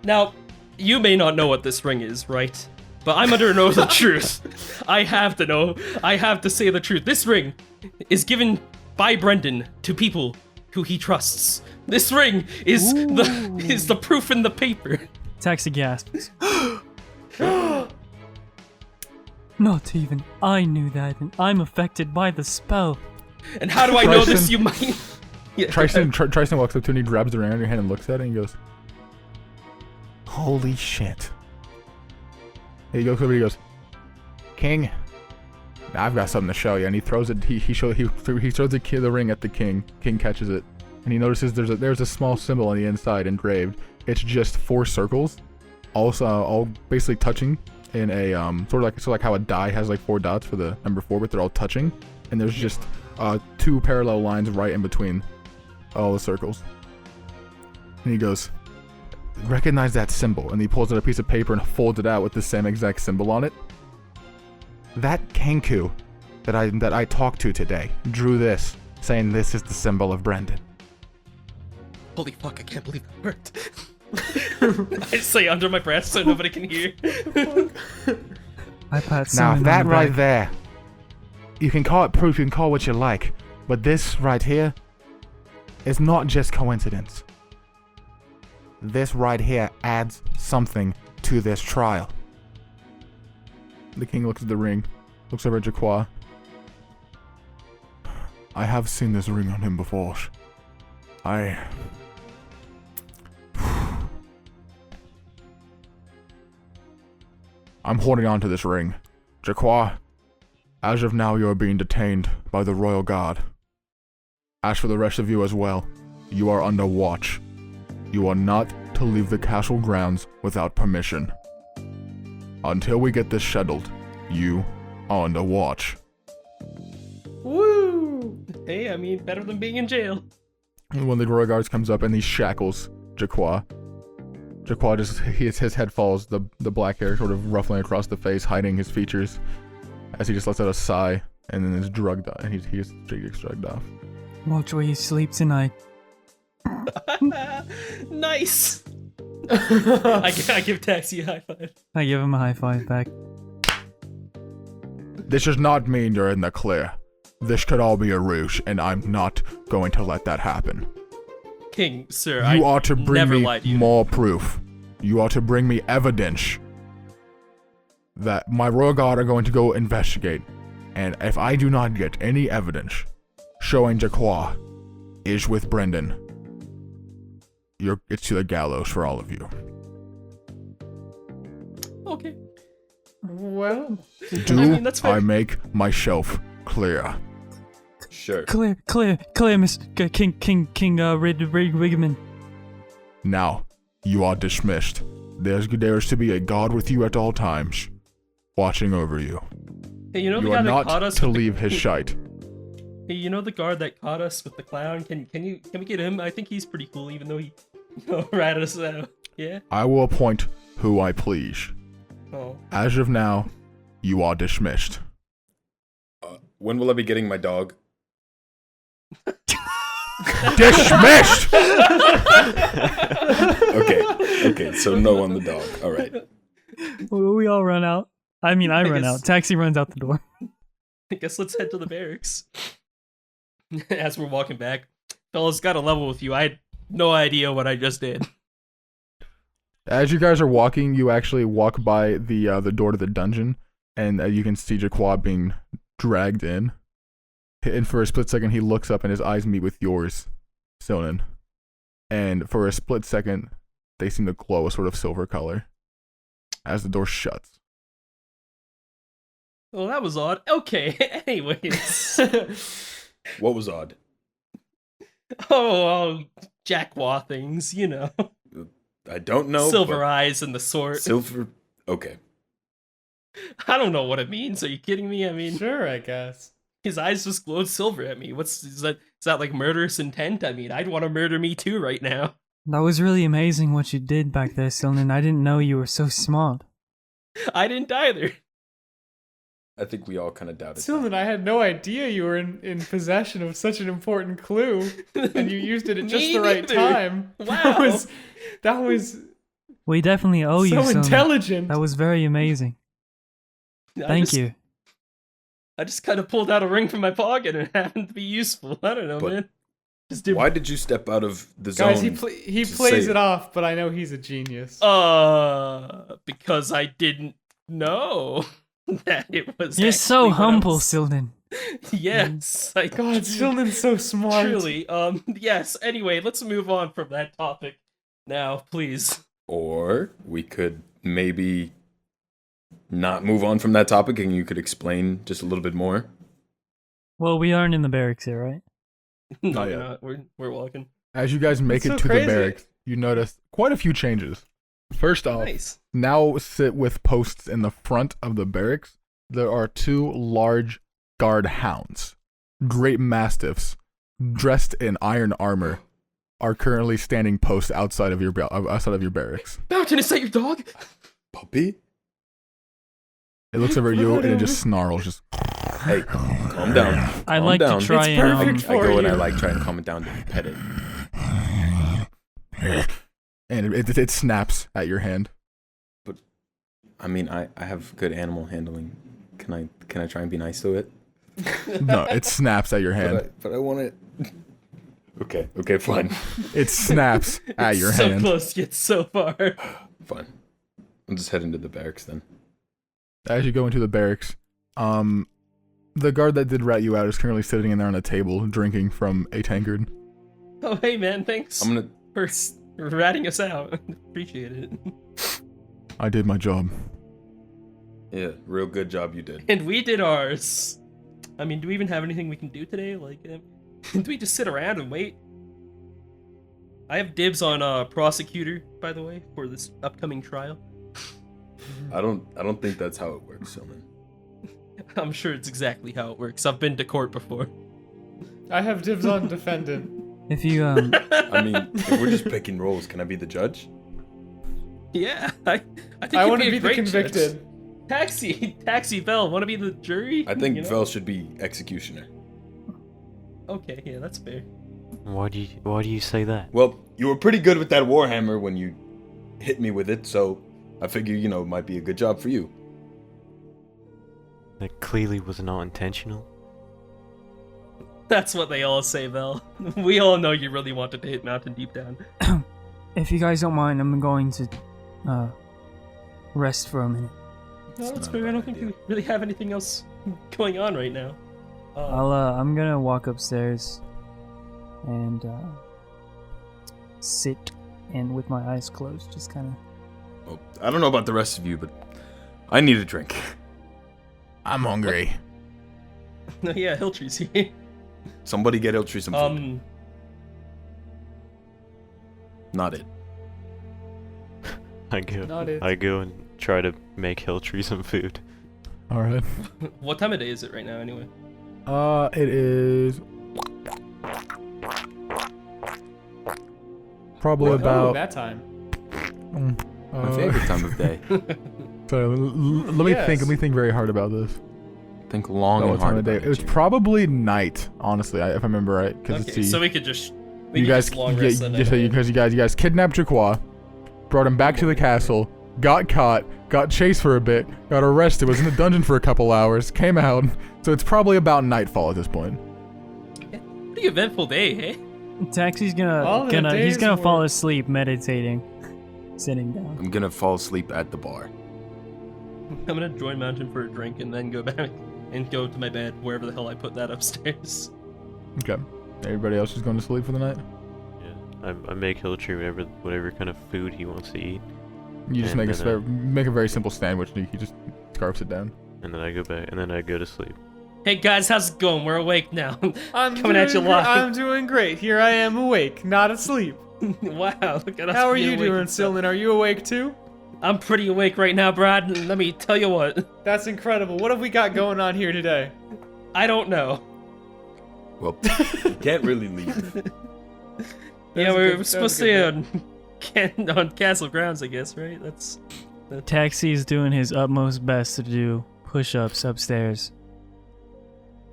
Now, you may not know what this ring is, right? But I'm under an oath of truth. I have to know. I have to say the truth. This ring is given by Brendan to people who he trusts. This ring is the proof in the paper. Taxi gasps. Not even I knew that, and I'm affected by the spell. And how do I know this? Tristan- You might. Yeah. Tristan walks up to you and he grabs the ring on your hand and looks at it and he goes, "Holy shit." He goes over and he goes, "King, I've got something to show you." And he throws it. He throws the ring at the king. King catches it, and he notices there's a small symbol on the inside engraved. It's just 4 circles, all basically touching in a sort of like how a die has like 4 dots for the number 4, but they're all touching, and there's just 2 parallel lines right in between all the circles. And he goes, "Recognize that symbol," and he pulls out a piece of paper and folds it out with the same exact symbol on it. That Kenku that I talked to today drew this, saying this is the symbol of Brendan. Holy fuck! I can't believe that worked. I say under my breath so nobody can hear. I pat Now, Simon that on the right back. there, you can call it proof, you can call it what you like, but this right here is not just coincidence. This right here adds something to this trial. The king looks at the ring, looks over at Jaqua. "I have seen this ring on him before. I'm holding on to this ring. Jaqua, as of now you are being detained by the royal guard. As for the rest of you as well, you are under watch. You are not to leave the castle grounds without permission. Until we get this settled, you are under watch." Woo! Hey, I mean, better than being in jail. And when the royal guards comes up and he shackles Jaqua just, his head falls, the black hair sort of ruffling across the face, hiding his features, as he just lets out a sigh, and then is drugged, and he gets drugged off. Watch where you sleep tonight. Nice. I give Taxi a high five. I give him a high five back. This does not mean you're in the clear. This could all be a ruse, and I'm not going to let that happen. King, sir, You I are to bring never me lied to you. more proof. You are to bring me evidence that my royal guard are going to go investigate. And if I do not get any evidence showing Jaqua is with Brendan, it's to the gallows for all of you. Okay. Well, Do that's fair. I make myself clear? Sure. Clear, Mr. King, Rigman. Now, you are dismissed. There's to be a guard with you at all times, watching over you. Hey, you know the You guy are that not caught us to with the- leave his sight. Hey, you know the guard that caught us with the clown? Can we get him? I think he's pretty cool, even though he ratted us out. Yeah. I will appoint who I please. Oh. As of now, you are dismissed. When will I be getting my dog? Dismissed! Okay, so no on the dog. All right. We all run out. I mean, I run guess- out. Taxi runs out the door. I guess let's head to the barracks. As we're walking back, fellas, got a level with you. I had no idea what I just did. As you guys are walking, you actually walk by the door to the dungeon, and you can see Jaquan being dragged in. And for a split second, he looks up and his eyes meet with yours, Silnan. And for a split second, they seem to glow a sort of silver color as the door shuts. Well, that was odd. Okay, anyways. What was odd? Oh, Jackwa things, you know. I don't know. Silver eyes and the sword. Silver. Okay. I don't know what it means. Are you kidding me? I mean, sure, I guess. his eyes just glowed silver at me. Is that like murderous intent? I mean, I'd want to murder me too right now. That was really amazing what you did back there, Silnan. I didn't know you were so smart. I didn't either. I think we all kind of doubted. Sylvan, I had no idea you were in possession of such an important clue, and you used it at just Me the right neither. time. Wow. That was We definitely owe you, so Silnan. intelligent. That was very amazing. Thank you. I just kind of pulled out a ring from my pocket and it happened to be useful. I don't know, But man. Just did. Why did you step out of the zone? Guys, he to plays say- it off, but I know he's a genius. Because I didn't know that it was. You're so actually what I humble, was- Silnan. Yes. God, Sylvan's so smart. Truly. Yes. Anyway, let's move on from that topic now, please. Or we could maybe not move on from that topic and you could explain just a little bit more. Well, we aren't in the barracks here, right? No, Not we're yet. not. We're walking. As you guys make That's it so to crazy. the barracks, you notice quite a few changes. First off, Nice. now sit with posts in the front of the barracks. There are two large guard hounds, great mastiffs, dressed in iron armor, are currently standing posts outside of your barracks. Mountain, is that your dog? Puppy? It looks over at you and it just snarls. Just Hey, calm down. I Calm like down. to try It's and perfect I go for and I you. like try and calm it down to pet it. and it snaps at your hand. I mean, I have good animal handling. Can I try and be nice to it? No, it snaps at your hand. But I want it. Okay, fine. It snaps at your so hand. close yet so far. Fine. I'll just head into the barracks then. As you go into the barracks, the guard that did rat you out is currently sitting in there on a table drinking from a tankard. Oh, hey, man, thanks I'm gonna. for ratting us out. Appreciate it. I did my job. Yeah, real good job you did. And we did ours. I mean, do we even have anything we can do today? Like, do we just sit around and wait? I have dibs on prosecutor, by the way, for this upcoming trial. I don't think that's how it works, Silman. I'm sure it's exactly how it works. I've been to court before. I have dibs on defendant. if you I mean, if we're just picking roles, can I be the judge? Yeah, I think I you'd want to a be the great convicted. judge. Taxi, Bell, want to be the jury? I think You know? Vel should be executioner. Okay, yeah, that's fair. Why do you say that? Well, you were pretty good with that warhammer when you hit me with it, so I figure, it might be a good job for you. That clearly was not intentional. That's what they all say, Bell. We all know you really wanted to hit Mountain deep down. if you guys don't mind, I'm going to rest for a minute. No, that's not a fair. I bad don't think idea. we really have anything else going on right now. I'm gonna walk upstairs and sit and with my eyes closed, just kind of. Well, I don't know about the rest of you, but I need a drink. I'm hungry. No, yeah, Hiltry's here. Somebody get Iltree some food. Not it. Not it. I go and try to make Hiltree some food. All right. What time of day is it right now, anyway? It is probably about that time. My favorite time of day. Sorry, let me think. Let me think very hard about this. Think long and What time hard of day? about It was Jimmy. probably night, honestly, if I remember right. Okay, so we could just you guys, long rest that because night. you guys kidnapped Jaqua, brought him back to the castle, got caught, got chased for a bit, got arrested, was in the dungeon for a couple hours, came out. So it's probably about nightfall at this point. Pretty eventful day, hey? Taxi's All the he's days gonna were- fall asleep meditating, sitting down. I'm gonna fall asleep at the bar. I'm gonna join Mountain for a drink and then go back and go to my bed, wherever the hell I put that upstairs. Okay. Everybody else is going to sleep for the night? Yeah, I make Hiltree whatever kind of food he wants to eat, You just And make then, make a very simple sandwich and you just scarfs it down. and then I go back, and then I go to sleep. Hey guys, how's it going? We're awake now. I'm Coming at you live. I'm doing great. Here I am awake, not asleep. Wow, look at us. How are being you awake doing, and stuff. Sylvan? Are you awake too? I'm pretty awake right now, Br'aad. And let me tell you what. That's incredible. What have we got going on here today? I don't know. Well, you can't really leave. Yeah, That was we're good- supposed that to stay on castle grounds, I guess, right? That's Taxi's doing his utmost best to do push-ups upstairs.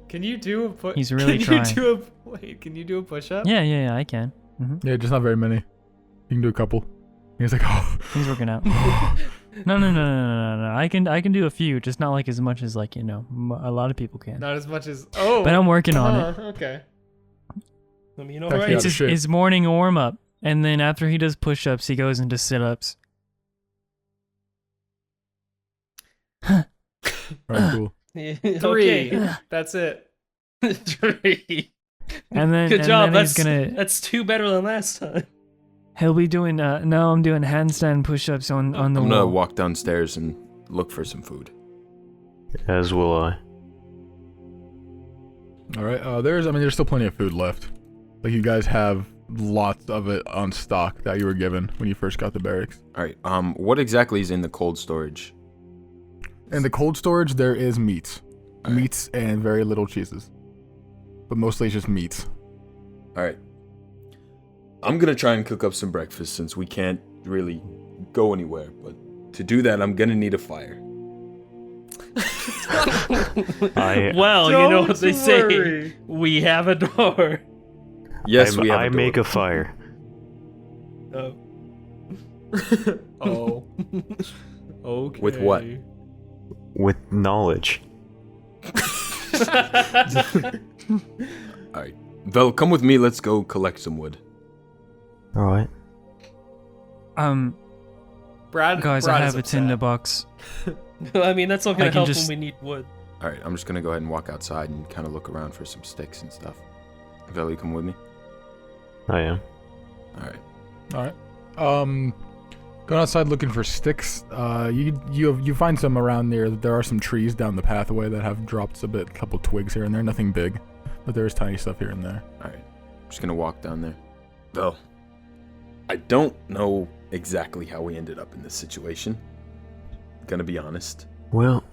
Can you do a push? He's really Can trying. you do a wait? Can you do a push-up? Yeah, I can. Yeah, just not very many. You can do a couple. He's like, oh. He's working out. No. I can do a few, just not like as much as like a lot of people can. Not as much as But I'm working on it. Okay. I mean, Actually, alright. yeah. It's shit. his morning warm-up, and then after he does push-ups, he goes into sit-ups. Alright, cool. Three. Okay. That's it. 3. And then Good and job. then he's That's 2 better than last time. he'll be doing no, I'm doing handstand push-ups on the I'm wall. gonna walk downstairs and look for some food. As will I. Alright, there's still plenty of food left. Like, you guys have lots of it on stock that you were given when you first got the barracks. All right. What exactly is in the cold storage? In the cold storage, there is meats. Alright. Meats and very little cheeses. But mostly it's just meats. All right. I'm gonna try and cook up some breakfast since we can't really go anywhere. But to do that, I'm gonna need a fire. Well, you know what they Don't say. worry. We have a door. Yes, we have. I make a fire. Oh. Oh. Okay. With what? With knowledge. All right, Vel, come with me. Let's go collect some wood. Alright. Br'aad, Guys, Br'aad I is have a upset. tinderbox. I mean, that's not gonna I can help just- when we need wood. All right, I'm just gonna go ahead and walk outside and kind of look around for some sticks and stuff. Vel, you come with me. I am. All right. Alright. Going outside looking for sticks. You find some around there. There are some trees down the pathway that have dropped a couple twigs here and there. Nothing big, but there is tiny stuff here and there. All right. I'm just gonna walk down there. Vel, I don't know exactly how we ended up in this situation. Gonna be honest. Well,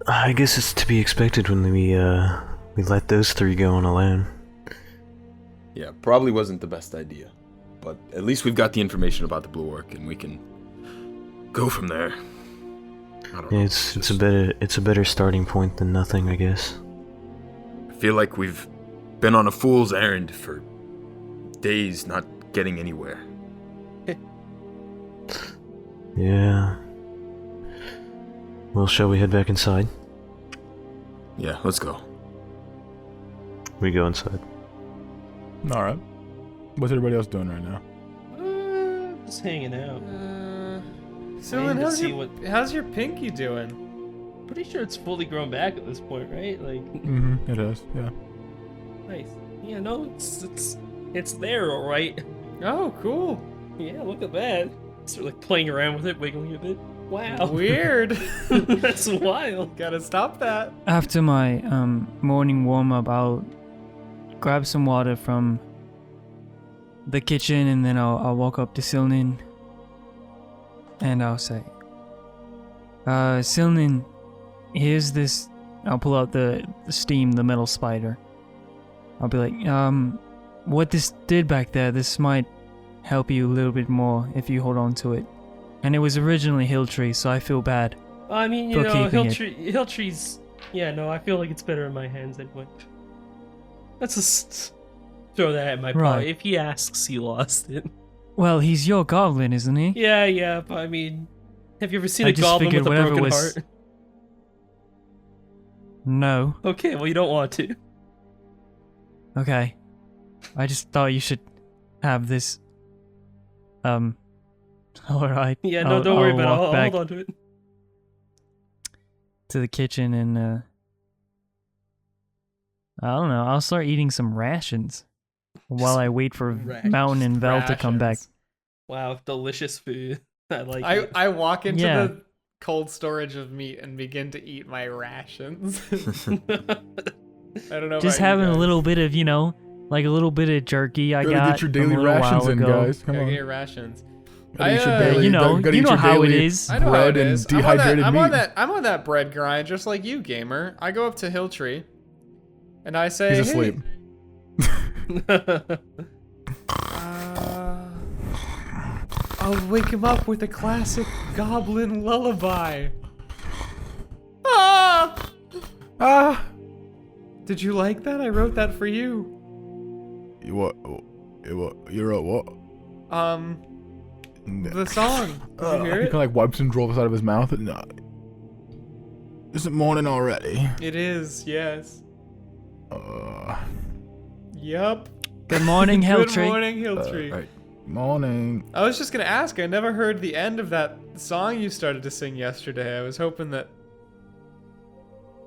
I guess it's to be expected when we let those 3 go on alone. Yeah, probably wasn't the best idea, but at least we've got the information about the Blue Orc, and we can go from there. I don't know. It's a better starting point than nothing, I guess. I feel like we've been on a fool's errand for days, not getting anywhere. Yeah. Well, shall we head back inside? Yeah, let's go. We go inside. Alright. What's everybody else doing right now? Just hanging out. Sylvan, Waiting to see how's your pinky doing? Pretty sure it's fully grown back at this point, right? Like, Mm-hmm. It is, yeah. nice. Yeah, no, it's there, all right. Oh, cool. Yeah, look at that. Sort of like playing around with it, wiggling a bit. Wow. Weird. That's wild. Gotta stop that. After my morning warm up, I'll grab some water from the kitchen, and then I'll walk up to Silnin, and I'll say, Silnin, here's this. I'll pull out the steam, the metal spider. I'll be like, what this did back there, this might help you a little bit more if you hold on to it. And it was originally hill tree, so I feel bad. I mean, you For know, keeping hill trees. Yeah, no, I feel like it's better in my hands anyway. Let's just throw that at my paw. Right. If he asks, he lost it. Well, he's your goblin, isn't he? Yeah, but I mean, have you ever seen I a just goblin figured with a whatever broken was- heart? No. Okay, well, you don't want to. Okay. I just thought you should have this. Alright. Yeah, no, don't worry about it. walk I'll back hold on to it. to the kitchen and, I don't know, I'll start eating some rations while I wait for Mountain and Vel to come back. Rations. Wow, delicious food. I like I, it. I walk into Yeah. the cold storage of meat and begin to eat my rations. I don't know. Just about you having a guys. little bit of, like a little bit of jerky I Gotta got get your from a daily little rations while in, ago. guys. Come Gotta on. get your rations. Gotta get your I, daily- You know, gotta you get know your how it daily is. I know how bread it and is. dehydrated I'm meat. I'm on that bread grind, just like you, gamer. I go up to Hilltree, and I say, He's asleep. I'll wake him up with a classic goblin lullaby. Ah! Ah! Did you like that? I wrote that for you. You what? You wrote what? The song. Did you hear He it? kind of like wipes and drops out of his mouth. No. Is it morning already? It is, yes. Yup. Good morning, Good Hilltree. morning, Hilltree. Right. Morning. I was just gonna ask, I never heard the end of that song you started to sing yesterday. I was hoping that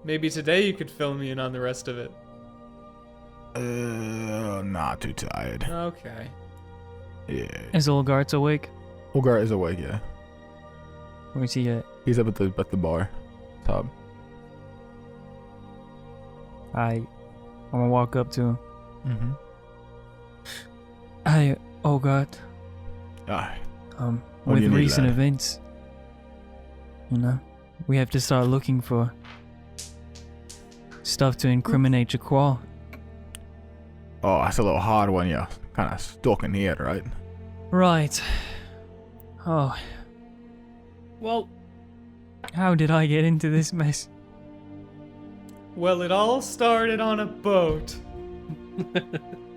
maybe today you could fill me in on the rest of it. Not too tired. Okay. Yeah. Is Olgart's awake? Olgar is awake, yeah. Where's he at? He's up at the bar. Top. I'm gonna walk up to him. Mm-hmm. Hi, Olgart. Ah. What do With you need, recent lad? events, we have to start looking for stuff to incriminate Jaqual. Oh, that's a little hard when you're kind of stuck in here, right? Right. Oh, Well, how did I get into this mess? Well, it all started on a boat.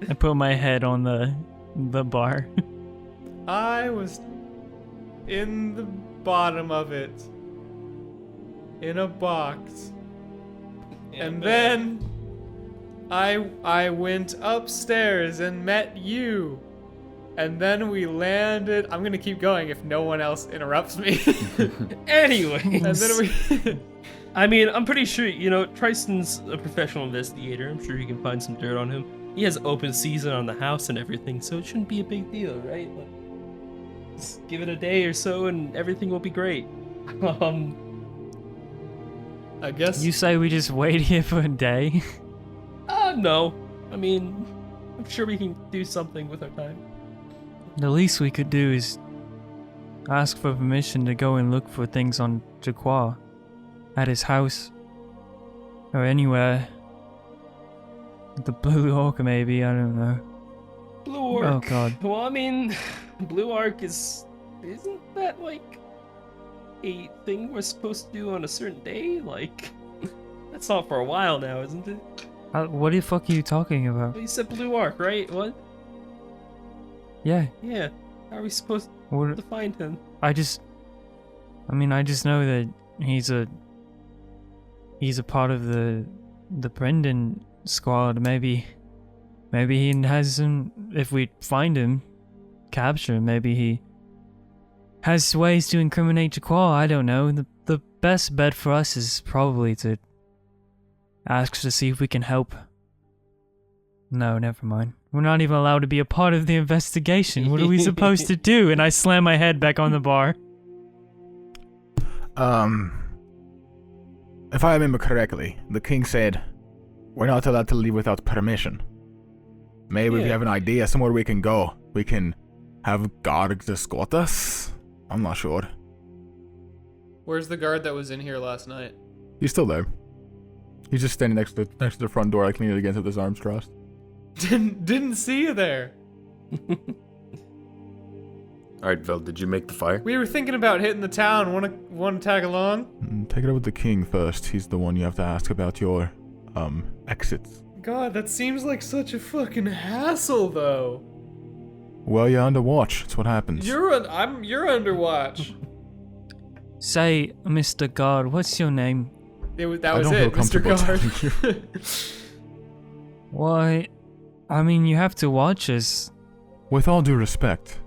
I put my head on the bar. I was in the bottom of it. In a box. And then I went upstairs and met you. And then we landed. I'm gonna keep going if no one else interrupts me. anyway. And then we I mean, I'm pretty sure, Tristan's a professional investigator. I'm sure he can find some dirt on him. He has open season on the house and everything, so it shouldn't be a big deal, right? Like, just give it a day or so and everything will be great. I guess You say we just wait here for a day? No. I mean, I'm sure we can do something with our time. The least we could do is ask for permission to go and look for things on Jaqual. At his house. Or anywhere. The Blue Orc, maybe, I don't know. Blue Orc. Oh, God. Well, I mean, Blue Arc isn't that like a thing we're supposed to do on a certain day? Like, that's not for a while now, isn't it? What the fuck are you talking about? You said Blue Arc, right? What? Yeah, Yeah. How are we supposed what, to find him? I just know that he's a part of the Brendan squad. Maybe he has some. If we find him, capture him. Maybe he has ways to incriminate Jaqual. I don't know. The best bet for us is probably to ask to see if we can help. No, never mind. We're not even allowed to be a part of the investigation. What are we supposed to do? And I slam my head back on the bar. If I remember correctly, the king said we're not allowed to leave without permission. Maybe we have an idea somewhere we can go. We can have guards escort us. I'm not sure. Where's the guard that was in here last night? He's still there. He's just standing next to the front door, like leaning against it with his arms crossed. Didn't see you there. Alright, Vel, did you make the fire? We were thinking about hitting the town. Wanna tag along? Take it up with the king first. He's the one you have to ask about your, exits. God, that seems like such a fucking hassle, though. Well, you're under watch. That's what happens. You're under watch. Say, Mr. Guard, what's your name? That was I don't it, feel Mr. comfortable Guard. telling you. Why, I mean, you have to watch us. With all due respect,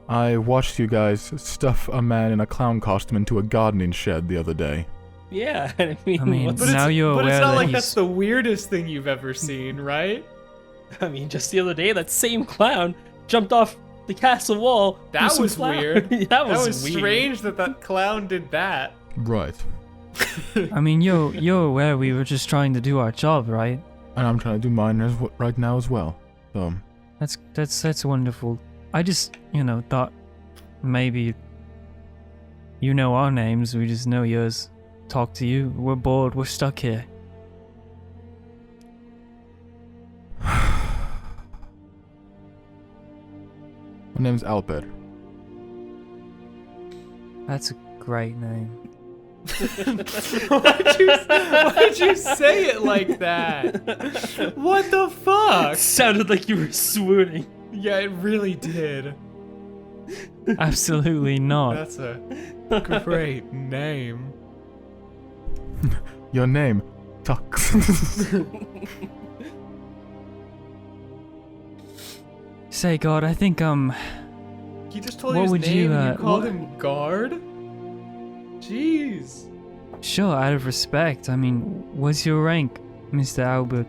I watched you guys stuff a man in a clown costume into a gardening shed the other day. Yeah, I mean, But now you're But aware it's not that like he's- that's the weirdest thing you've ever seen, right? I mean, just the other day, that same clown jumped off the castle wall. That through was some flour. weird. that was weird. strange that clown did that. Right. I mean, you're aware we were just trying to do our job, right? And I'm trying to do mine right now as well. So, That's wonderful. I just, thought maybe you know our names, we just know yours. Talk to you. We're bored. We're stuck here. my name's Alper. That's a great name. Why'd you say it like that? What the fuck? Sounded like you were swooning. Yeah, it really did. Absolutely not. That's a great name. Your name, Tux. Say, God, I think, He just told What you his would name you, and you called what- him guard? Jeez. sure, out of respect. I mean, what's your rank, Mr. Albert?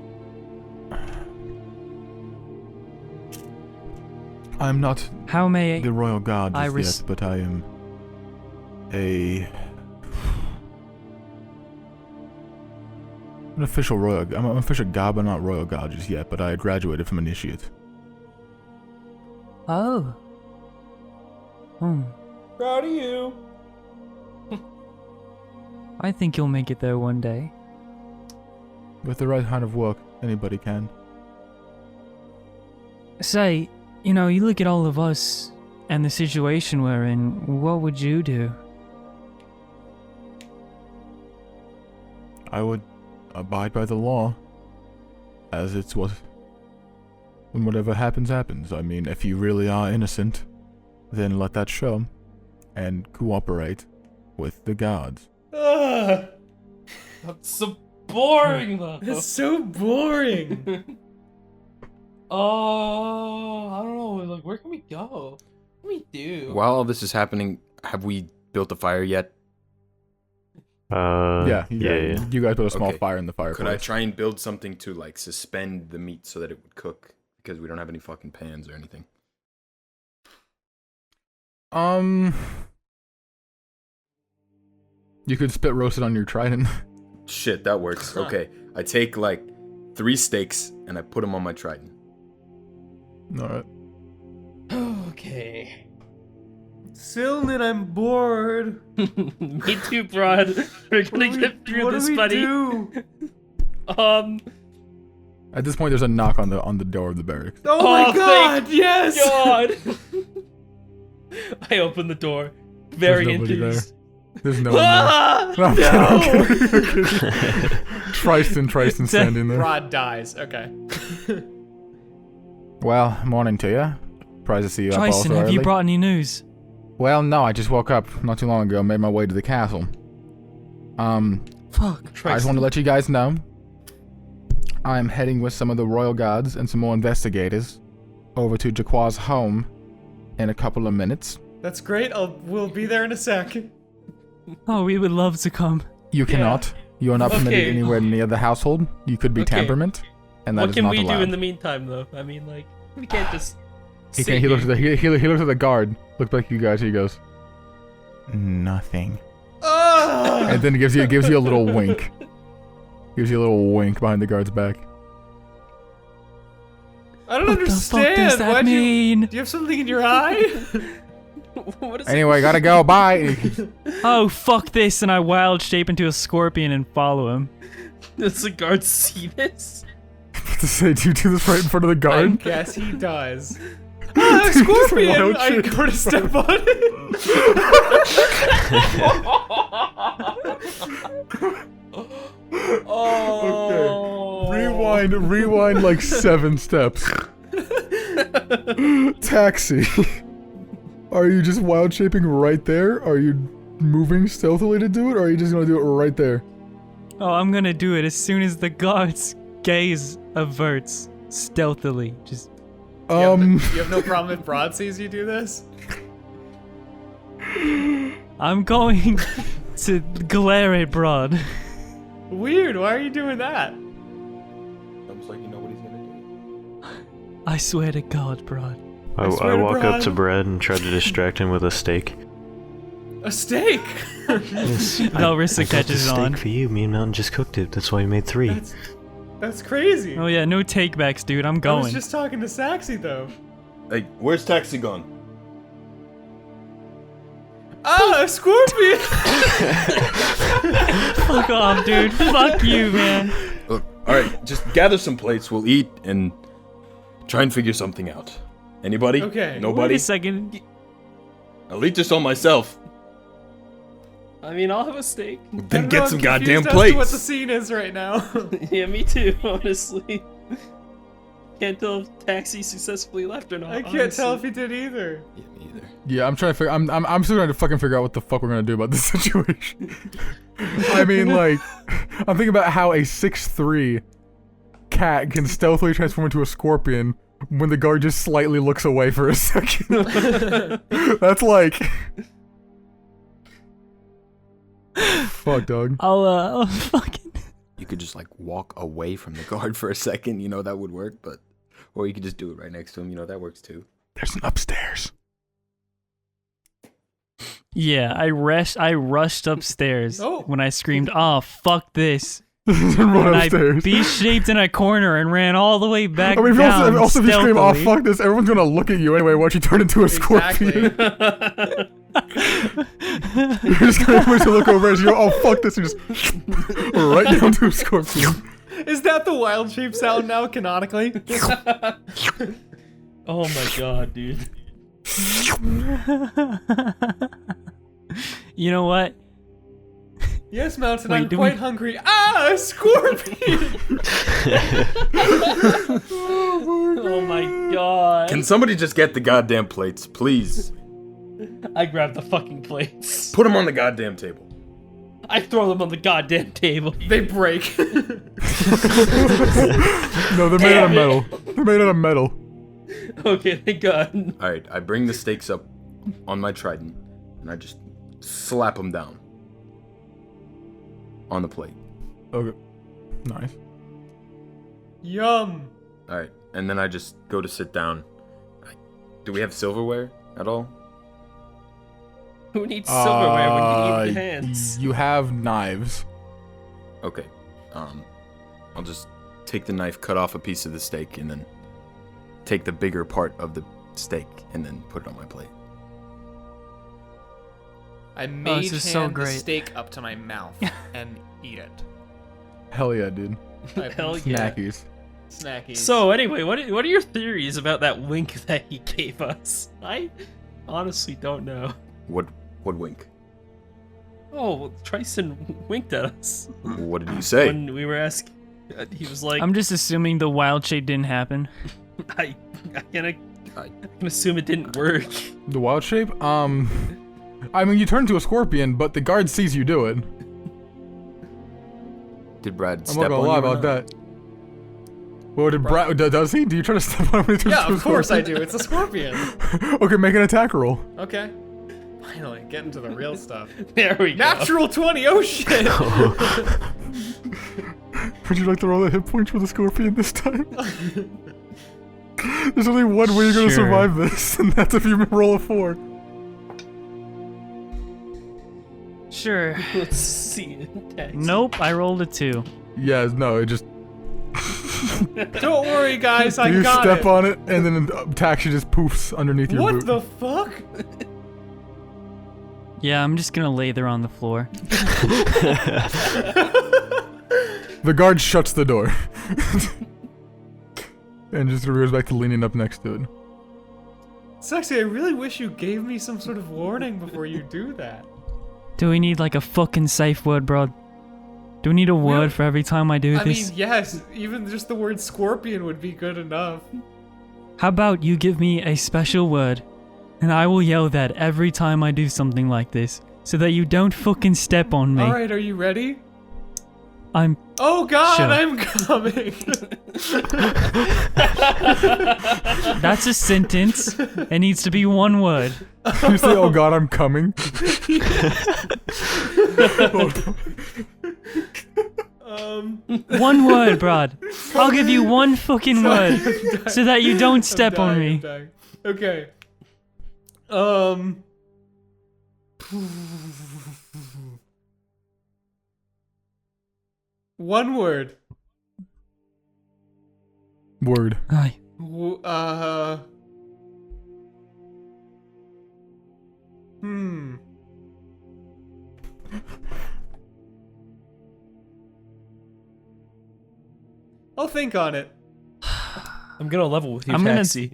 I'm not How may the royal guard I as yet, but I am an official royal. I'm an official guard, but not royal guard just yet. But I graduated from initiate. Oh. Proud of you. I think you'll make it there one day. With the right kind of work, anybody can. Say, you look at all of us and the situation we're in, what would you do? I would abide by the law, as it's what. When whatever happens, happens. I mean, if you really are innocent, then let that show, and cooperate with the guards. Ugh. That's so boring, though. It's so boring. Oh, I don't know. Like, where can we go? What can we do? While all this is happening, have we built a fire yet? Yeah. You guys put a small Okay. fire in the fireplace. Could I try and build something to, like, suspend the meat so that it would cook? Because we don't have any fucking pans or anything. You could spit roast it on your trident. Shit, that works. Okay. I take, like, 3 steaks and I put them on my trident. Alright. Okay. Sylvan, I'm bored. Me too, Br'aad. We're gonna get through this, buddy. Do? At this point, there's a knock on the door of the barracks. Oh my god, thank yes! God. I open the door. Very There's nobody enthused. There's no one there. Ah! No, I'm kidding, I'm kidding, I'm kidding. Tristan standing there. Rod dies. Okay. Well, morning to you. Surprised to see you up all Tristan, so have you early. brought any news? Well, no, I just woke up not too long ago, made my way to the castle. Fuck. I just want to let you guys know, I'm heading with some of the royal guards and some more investigators over to Jaqua's home in a couple of minutes. That's great. We'll be there in a sec. Oh, we would love to come. You cannot. You are not permitted Okay. anywhere near the household. You could be Okay. temperament, and that What is can not we allowed. do in the meantime, though? I mean, like, we can't just. sit He looks at here. he looks at the guard. Looks back at you guys. He goes, nothing. Oh! And then it gives you a little wink. Gives you a little wink behind the guard's back. I don't What the understand. fuck does that Why'd mean? Do you have something in your eye? What is Anyway, gotta go. Bye. Oh, fuck this, and I wild shape into a scorpion and follow him. Does the guard see this? To say, do you do this right in front of the I guard? guess he does. Ah, scorpion! wild I shape. go to step on it. Oh. Rewind like 7 steps. Taxi. Are you just wild shaping right there? Are you moving stealthily to do it, or are you just gonna do it right there? Oh, I'm gonna do it as soon as the guard's gaze averts stealthily. Just You have no problem if Br'aad sees you do this? I'm going to glare at Br'aad. Weird, why are you doing that? Almost like you know what he's gonna do. I swear to God, Br'aad. I I swear to walk up to Br'aad. Br'aad and try to distract him with a steak. A steak! Yes, Velrissa I got catches the steak on. for you. Me and Mountain just cooked it. That's why we made 3. That's crazy. Oh yeah, no takebacks, dude. I'm I was going. just talking to Saxy though. Hey, where's Taxi gone? Ah, a scorpion! Fuck off, dude. Fuck you, man. Look, alright, just gather some plates, we'll eat, and try and figure something out. Anybody? Okay. Nobody? Wait a second. I'll eat this all myself. I mean, I'll have a steak. I Then don't get know, some I'm goddamn confused as to what the plates. scene is right now. Yeah, me too, honestly. Can't tell if Taxi successfully left or not. I can't tell if he did either. Yeah, me either. Yeah, I'm trying to figure. I'm still trying to fucking figure out what the fuck we're gonna do about this situation. I mean, like, I'm thinking about how a 6'3" cat can stealthily transform into a scorpion when the guard just slightly looks away for a second. That's like. Fuck, dog. I'll fucking. You could just like walk away from the guard for a second, you know, that would work, but or you could just do it right next to him, you know, that works too. There's an upstairs. Yeah, I rushed upstairs Oh. when I screamed, "Oh fuck this!" Run And I upstairs. B-shaped in a corner and ran all the way back I mean, down. also if you scream, "Oh stealthily. fuck this," everyone's gonna look at you anyway once you turn into a scorpion. Exactly. You're just going to look over as you go, "Oh fuck this," and just right down to a scorpion. Is that the wild shape sound now, canonically? Oh my god, dude. You know what? Yes, Mountain, Wait, I'm do quite we- hungry. Ah, a scorpion! Oh my god. Can somebody just get the goddamn plates, please? I grab the fucking plates. Put them on the goddamn table. I throw them on the goddamn table. They break. No, they're made out of Damn it. metal. They're made out of metal. Okay, thank god. Alright, I bring the steaks up on my trident, and I just slap them down on the plate. Okay. Nice. Yum. Alright, and then I just go to sit down. Do we have silverware at all? Who needs silverware when you eat with your Uh, hands? You have knives. Okay, I'll just take the knife, cut off a piece of the steak, and then take the bigger part of the steak, and then put it on my plate. I this mage is so hand the great. steak up to my mouth and eat it. Hell yeah, dude. Hell yeah. Snackies. Snackies. So anyway, what are your theories about that wink that he gave us? I honestly don't know. What wink? Oh, well, Tryson winked at us What did he say? when we were asking. He was like, I'm just assuming the wild shape didn't happen. I can assume it didn't work. The wild shape? I mean, you turn into a scorpion, but the guard sees you do it. Did Br'aad I'm step not gonna on lie you or about not? that. Well, did Br'aad, does he? Do you try to step on him when he turns yeah, into a of course I scorpion? do. It's a scorpion. Okay, make an attack roll. Okay. Finally, getting to the real stuff. There we go. Natural 20. Oh shit. Would you like to roll the hit points for the scorpion this time? There's only one way you're gonna Sure. survive this, and that's if you roll a 4. Sure. Let's see it. Taxi. Nope, I rolled a 2. Yeah, no, it just Don't worry, guys. I you got step it. on it, and then taxi just poofs underneath your What boot. the fuck? Yeah, I'm just gonna lay there on the floor. The guard shuts the door. And just reverts back to leaning up next to it. Sexy, I really wish you gave me some sort of warning before you do that. Do we need like a fucking safe word, bro? Do we need a word for every time I do I this? mean, yes, even just the word scorpion would be good enough. How about you give me a special word, and I will yell that every time I do something like this, so that you don't fucking step on me. Alright, are you ready? I'm... Oh god, Sure. I'm coming! That's a sentence. It needs to be one word. You say, "Oh God, I'm coming." One word, Br'aad. I'll give you one fucking word, so that you don't step on me. Okay. One word. Word. Aye. I'll think on it. I'm gonna level with you, I'm gonna- Taxi.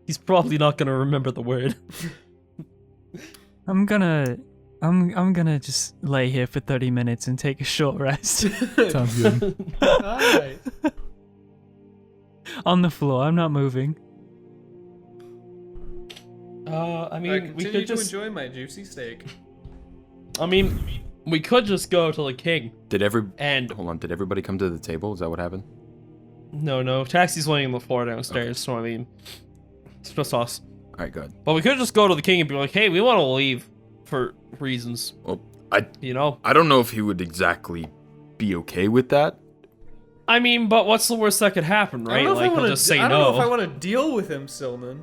He's probably not gonna remember the word. I'm gonna just lay here for 30 minutes and take a short rest. Sounds good. Alright. On the floor, I'm not moving. I mean, I we continue could to just. enjoy my juicy steak. I mean, we could just go to the king and. Hold on, did everybody come to the table? Is that what happened? No, Taxi's laying on the floor downstairs, so I mean, it's just us. Alright, good. But we could just go to the king and be like, hey, we want to leave for reasons. Well, You know? I don't know if he would exactly be okay with that. I mean, but what's the worst that could happen, I right? don't know if Like, I he'll wanna just say I don't know if I no. want to deal with him, Silman.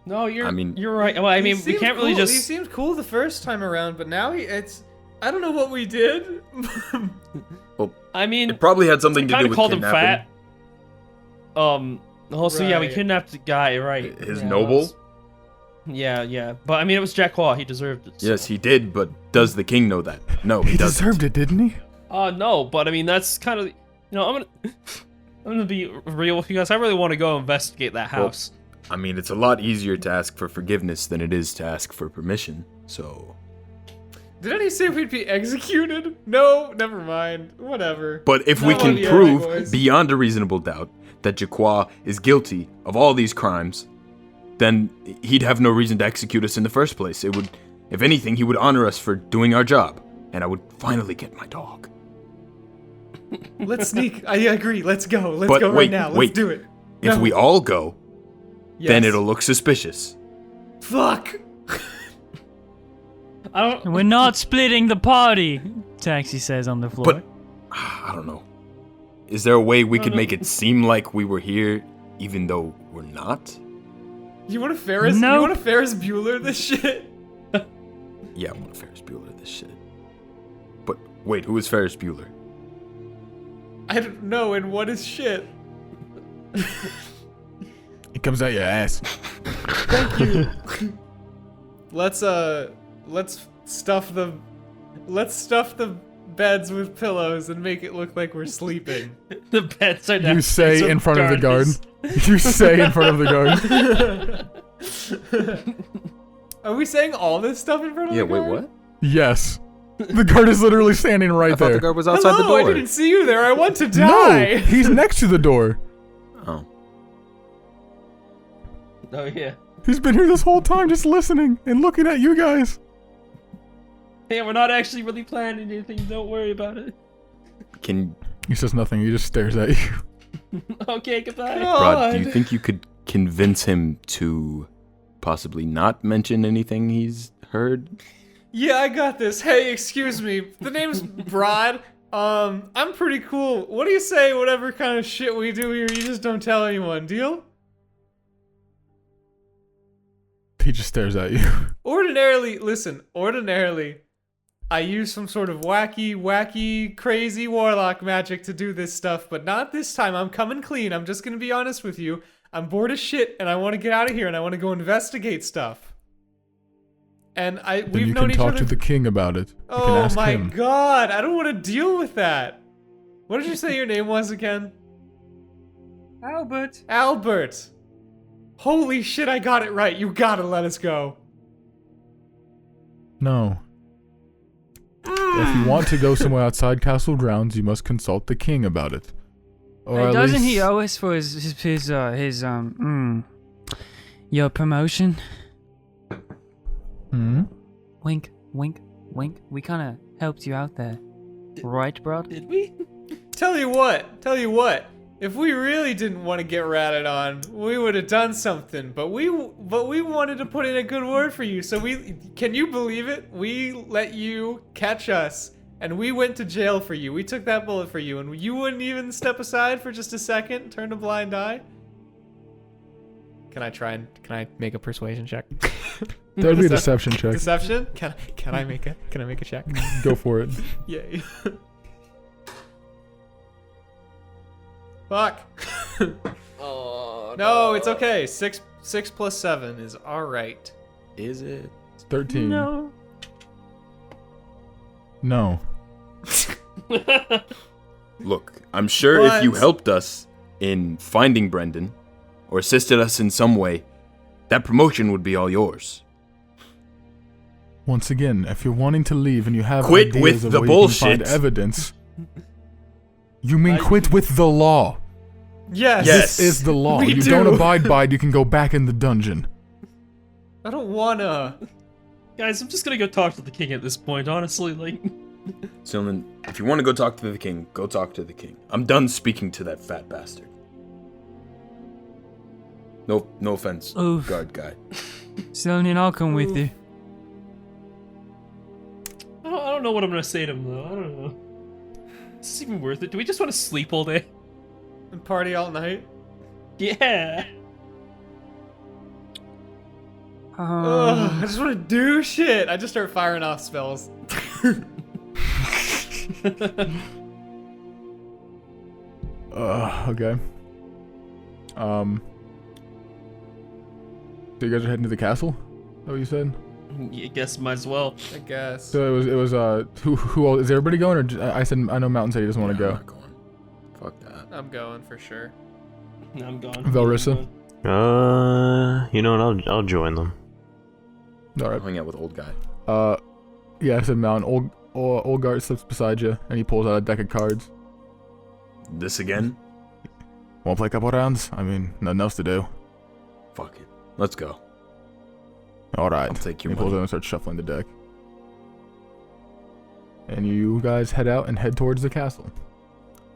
No, you're mean- you're right. Well, I He mean, we seemed can't really cool. He just. seemed cool the first time around, but now it's. I don't know what we did. I mean, It probably had something to kind do of with called him kidnapping. fat. Also, yeah, we Right. kidnapped the guy, right? His Yeah, noble? that's- Yeah. But I mean, it was Jack Claw. He deserved it. so- Yes, he did, but does the king know that? No, he He doesn't. deserved it, didn't he? No, but I mean, that's kind of. I'm gonna be real with you guys. I really want to go investigate that Well, house. I mean, it's a lot easier to ask for forgiveness than it is to ask for permission, so... Didn't he say we'd be executed? No, never mind. Whatever. But if we No, can yeah, prove, boys. beyond a reasonable doubt, that Jaqua is guilty of all these crimes, then he'd have no reason to execute us in the first place. It would, if anything, he would honor us for doing our job, and I would finally get my dog. Let's sneak. I agree. Let's go. Let's But go right wait, now. Let's wait. do it. If No. we all go, then Yes. it'll look suspicious. Fuck. I don't. We're not splitting the party, Taxi says on the floor. But, I don't know. Is there a way we could make it seem like we were here, even though we're not? You want to Ferris? Nope. You want to Ferris Bueller this shit? Yeah, I want to Ferris Bueller this shit. But, wait, who is Ferris Bueller? I don't know. And what is shit? It comes out your ass. Thank you. Let's stuff the beds with pillows and make it look like we're sleeping. The beds are down. You say in front of the guard. You say in front of the guard. Are we saying all this stuff in front of Yeah, the wait, guard? what? Yes. The guard is literally standing right I thought there. the guard was outside Hello, the door. I didn't see you there. I want to No, die. he's next to the door. Oh. Oh yeah. He's been here this whole time just listening and looking at you guys. Yeah, we're not actually really planning anything. Don't worry about it. Can, He says nothing, he just stares at you. Okay, goodbye. Br'aad, do you think you could convince him to possibly not mention anything he's heard? Yeah, I got this. Hey, excuse me. The name's Br'aad. I'm pretty cool. What do you say? Whatever kind of shit we do here, you just don't tell anyone. Deal? He just stares at you. Ordinarily, listen. Ordinarily, I use some sort of wacky, crazy warlock magic to do this stuff, but not this time. I'm coming clean. I'm just gonna be honest with you. I'm bored as shit, and I want to get out of here, and I want to go investigate stuff. And we've you known can each talk other. to the king about it. You can Oh ask my him. god! I don't want to deal with that. What did you say your name was again? Albert. Albert. Holy shit! I got it right. You gotta let us go. No. If you want to go somewhere outside castle grounds, you must consult the king about it. Or Hey, at doesn't least... he owe us for your promotion? Hmm? Wink, wink, wink. We kind of helped you out there, right, Br'aad? Did we? Tell you what. If we really didn't want to get ratted on, we would have done something. But we wanted to put in a good word for you. So can you believe it? We let you catch us, and we went to jail for you. We took that bullet for you, and you wouldn't even step aside for just a second, turn a blind eye. Can I make a persuasion check? That would be a deception check. Deception? Can I make a check? Go for it. Yay. Fuck. Oh No, it's okay. 6 plus 7 is alright. Is it? It's 13. No. No. Look, I'm sure if you But- helped us in finding Brendan, or assisted us in some way, that promotion would be all yours. Once again, if you're wanting to leave and you have Quit ideas with of the where you can find bullshit. evidence, you mean quit with the law. Yes. Yes. This is the law. We You do. don't abide by it, you can go back in the dungeon. I don't wanna. Guys, I'm just gonna go talk to the king at this point, honestly, like... Sylvan, if you want to go talk to the king, go talk to the king. I'm done speaking to that fat bastard. No offense, Oof. guard guy. Sylvan, I'll come with you. I don't know what I'm gonna say to him, though. I don't know. Is this even worth it? Do we just want to sleep all day? And party all night. Yeah! Ugh, I just wanna do shit. I just start firing off spells. Okay. So you guys are heading to the castle? Is that what you said? I guess might as well. I guess. So it was who all, is everybody going, or I said I know Mountain said he doesn't want to I'm go. not going. Fuck that. I'm going for sure. I'm gone. Velrissa? You know what? I'll join them. All I'm right. hanging out with old guy. Yeah, I said Mountain. Old guard slips beside you, and he pulls out a deck of cards. This again? Want to play a couple rounds? I mean, nothing else to do. Fuck it. Let's go. All right. I'll take your He pulls money. out and starts shuffling the deck. And you guys head out and head towards the castle.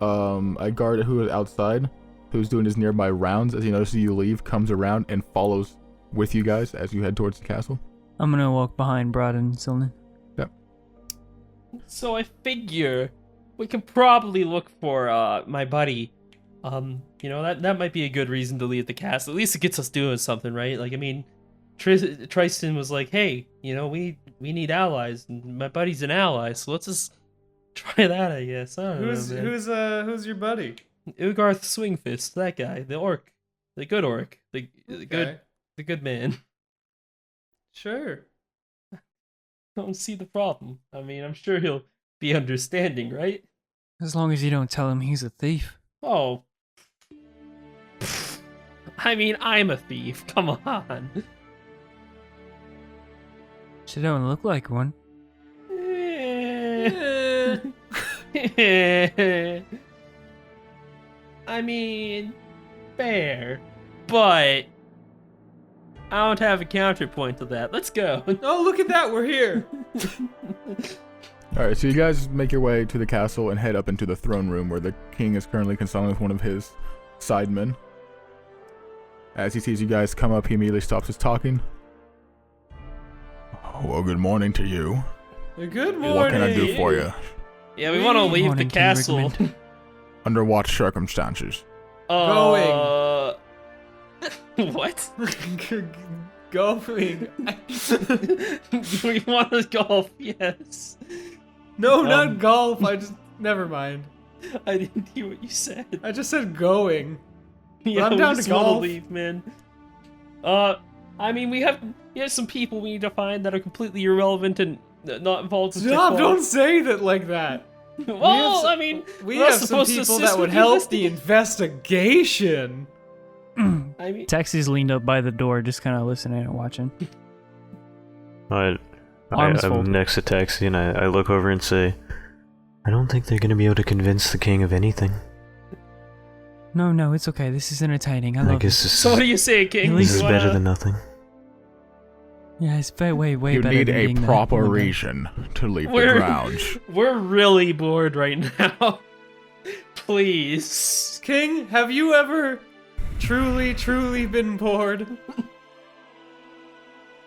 A guard who is outside, who's doing his nearby rounds, as he notices you leave, comes around and follows with you guys as you head towards the castle. I'm gonna walk behind Br'aad and Sylvan. So I figure we can probably look for my buddy. You know, that might be a good reason to leave the castle. At least it gets us doing something, right? Like, I mean, Tristan was like, hey, you know, we need allies, and my buddy's an ally, so let's just try that, I guess. I don't know, man. Who's your buddy? Ugarth Swingfist, that guy, the orc, the good orc, the Okay. good man. Sure. Don't see the problem. I mean, I'm sure he'll be understanding, right? As long as you don't tell him he's a thief. Oh. I mean, I'm a thief. Come on. She don't look like one. I mean, fair, but I don't have a counterpoint to that. Let's go. Oh, look at that. We're here. Alright, so you guys make your way to the castle and head up into the throne room where the king is currently consulting with one of his sidemen. As he sees you guys come up, he immediately stops his talking. Well, good morning to you. Good morning. What can I do for you? Yeah, we want to leave the Morning, King castle. Rigmond. Under what circumstances? What? going. We want to golf, yes. No, not golf. Never mind. I didn't hear what you said. I just said going. Yeah, I'm down we to just wanna golf. leave, man. I mean, we have some people we need to find that are completely irrelevant and not involved in Stop! Jaquan. Don't say that like that. Well, I mean, we we're have some supposed to people assist that would with help the investigation. I mean, Taxi's leaned up by the door, just kind of listening and watching. I'm Arms folded. next to Taxi and I look over and say, I don't think they're gonna be able to convince the king of anything. No, it's okay. This is entertaining. I I love guess it. this so what do you say, King? At this least is You better wanna- than nothing. Yeah, it's way You better need than a being the proper woman. reason to leave the We're- grounds. We're really bored right now. Please. King, have you ever truly been bored?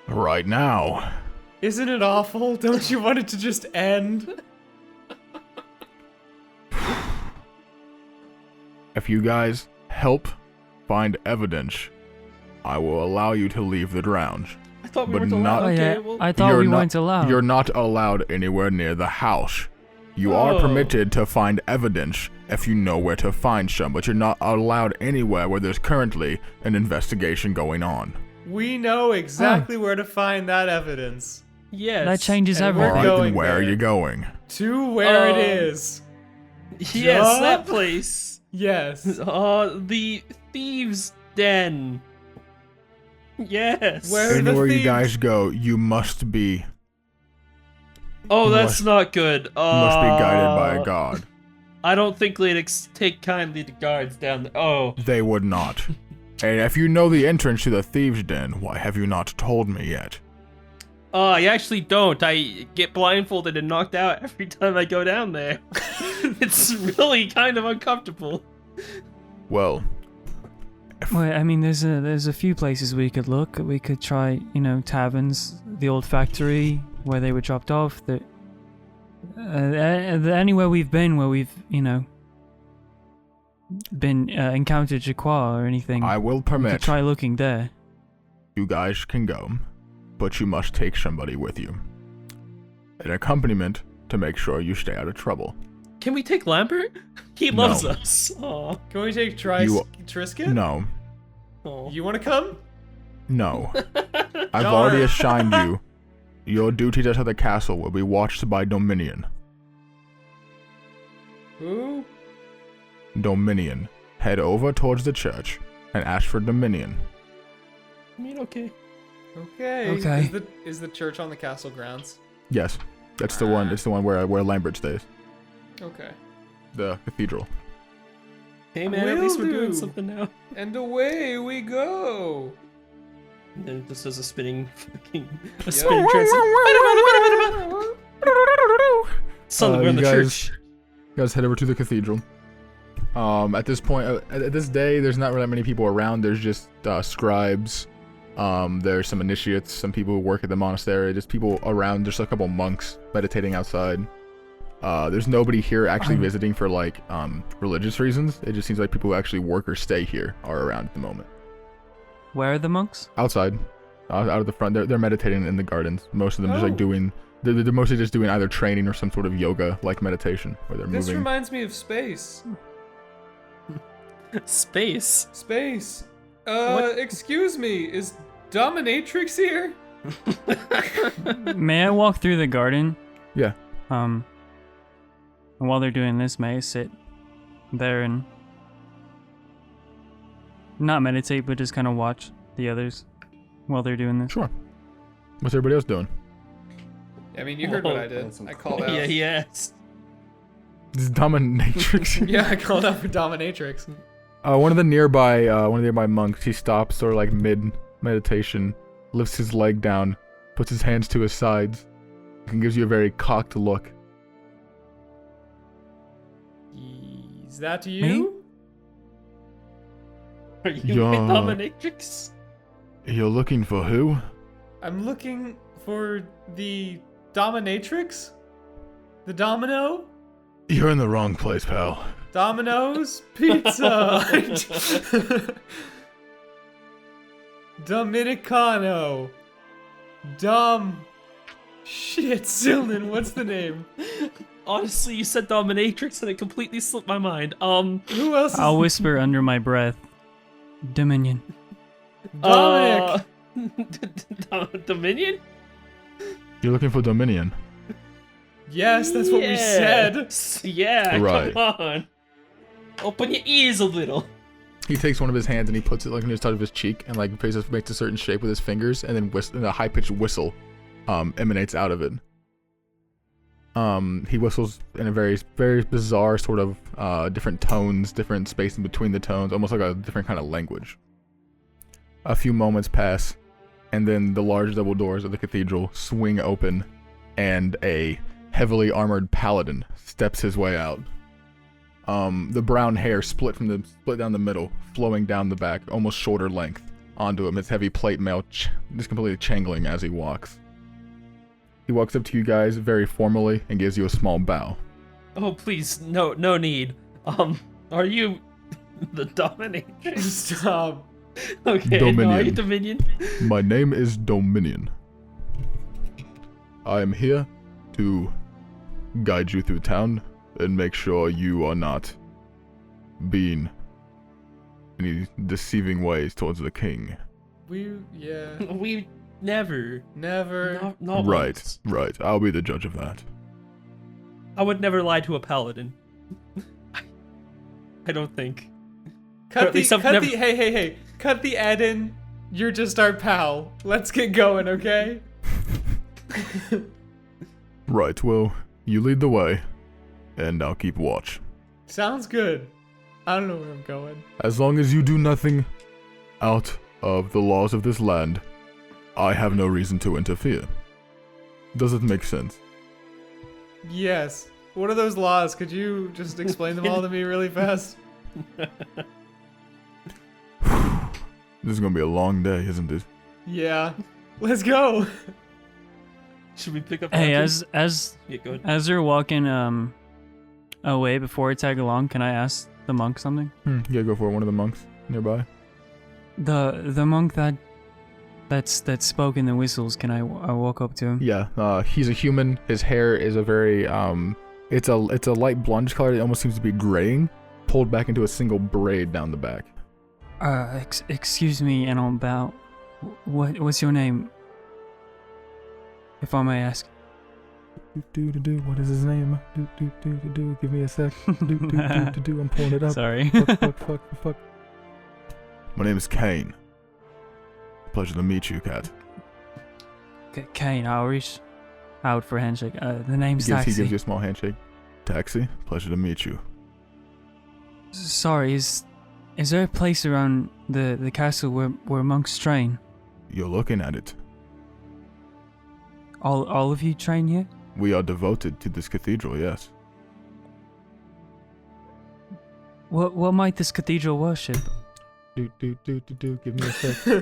Right now. Isn't it awful? Don't you want it to just end? If you guys help find evidence, I will allow you to leave the grounds. I thought we But weren't not- allowed. Oh Okay, yeah, well, I thought You're we not- weren't allowed. You're not allowed anywhere near the house. You are Oh. permitted to find evidence if you know where to find some, but you're not allowed anywhere where there's currently an investigation going on. We know exactly where to find that evidence. yes. That changes And we're Alright, everything. going then where are there. you going? To where it Um, is. Yes, Duh. that place. Yes. The thieves' den. Yes. Where- Anywhere you thieves- guys go, you must be Oh, that's must- not good. guided by a god. I don't think they'd take kindly to guards down there. Oh. They would not. And if you know the entrance to the thieves' den, why have you not told me yet? I actually don't. I get blindfolded and knocked out every time I go down there. It's really kind of uncomfortable. Well, Well, I mean, there's a few places we could look. We could try, taverns, the old factory where they were dropped off. Anywhere we've been where we've, been encountered Jaquar or anything. I will we could permit try looking there. you guys can go, but you must take somebody with you. An accompaniment to make sure you stay out of trouble. Can we take Lambert? He No. loves us. Aw. Can we take You- Trisket? No, Aw. You want to come? no. I've Darn. already assigned you. Your duties at the castle will be watched by Dominion. Who? Dominion. Head over towards the church and ask for Dominion. I mean, okay. Okay. Okay. Is the church on the castle grounds? Yes, that's the one. It's the one where Lambert stays. Okay. The cathedral. Hey man, at least we're Will doing do. something now. And away we go. And then this is a spinning fucking Yep. spinning transit. Suddenly we're in you the guys- church. You guys head over to the cathedral. At this point, at this day, there's not really that many people around. There's just scribes. There's some initiates, some people who work at the monastery. Just people around. Just a couple monks meditating outside. There's nobody here actually visiting for like religious reasons. It just seems like people who actually work or stay here are around at the moment. Where are the monks? Outside, out of the front, they're meditating in the gardens. Most of them just Oh. like doing. They're mostly just doing either training or some sort of yoga like meditation where they're This moving. reminds me of space. Space. Space. What? Excuse me, is Dominatrix here? May I walk through the garden? Yeah. And while they're doing this, may I sit there and not meditate, but just kind of watch the others while they're doing this? Sure. What's everybody else doing? I mean, you heard what I did. That's some I called out. Yeah, yes. This is Dominatrix. Yeah, I called out for Dominatrix. One of the nearby monks, he stops sort of like mid meditation, lifts his leg down, puts his hands to his sides, and gives you a very cocked look. Is that you? Are you Yeah. a dominatrix? You're looking for who? I'm looking for the Dominatrix? The Domino? You're in the wrong place, pal. Domino's Pizza! Dominicano. Shit, Sylvan, what's the name? Honestly, you said dominatrix and it completely slipped my mind. Who else is I'll whisper under my breath. Dominion. Dominic? Dominion? You're looking for Dominion. Yes, that's what we said. Yeah, Right. come on. Open your ears a little. He takes one of his hands and he puts it like in his side of his cheek and like makes a certain shape with his fingers, and then and a high-pitched whistle emanates out of it. He whistles in a very, very bizarre sort of different tones, different space in between the tones, almost like a different kind of language. A few moments pass, and then the large double doors of the cathedral swing open, and a heavily armored paladin steps his way out. The brown hair split down the middle, flowing down the back, almost shoulder length, onto him. His heavy plate mail just completely changling as he walks. He walks up to you guys very formally and gives you a small bow. Oh, please, no need. Are you the dominatrix? Stop. Okay, Dominion. no, are you Dominion? My name is Dominion. I am here to guide you through town and make sure you are not being any deceiving ways towards the king. Yeah. We never. Never. Not Right, once. right. I'll be the judge of that. I would never lie to a paladin. I don't think. Cut the hey. Cut the Eden. You're just our pal. Let's get going, okay? Right, well, you lead the way, and I'll keep watch. Sounds good. I don't know where I'm going. As long as you do nothing out of the laws of this land, I have no reason to interfere. Does it make sense? Yes. What are those laws? Could you just explain them all to me really fast? This is gonna be a long day, isn't it? Yeah. Let's go. Should we pick up? Hey, Hunter? as Yeah, go ahead. as they're walking away, before I tag along, can I ask the monk something? Yeah, go for it. One of the monks nearby. The monk that spoke in the whistles. Can I walk up to him? Yeah, he's a human. His hair is a very it's a light blondish color. It almost seems to be graying, pulled back into a single braid down the back. Excuse me, and I'll bow. What's your name, if I may ask? What is his name? Give me a sec. I'm pulling it up. Sorry. Fuck. My name is Kane. Pleasure to meet you, Cat. Kane, I'll reach out for a handshake. The name's He Taxi. gives you a small handshake. Taxi, pleasure to meet you. Sorry, is there a place around the castle where monks train? You're looking at it. All of you train here? We are devoted to this cathedral, yes. What might this cathedral worship? Give me a sec. I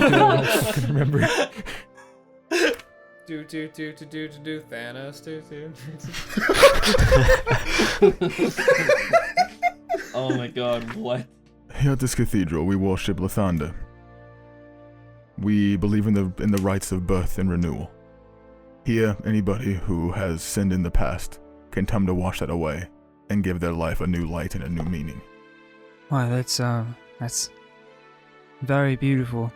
don't fucking remember. Do Thanos do. Oh my god, what? Here at this cathedral, we worship Lathander. We believe in the rites of birth and renewal. Here, anybody who has sinned in the past can come to wash that away and give their life a new light and a new meaning. Wow, that's very beautiful.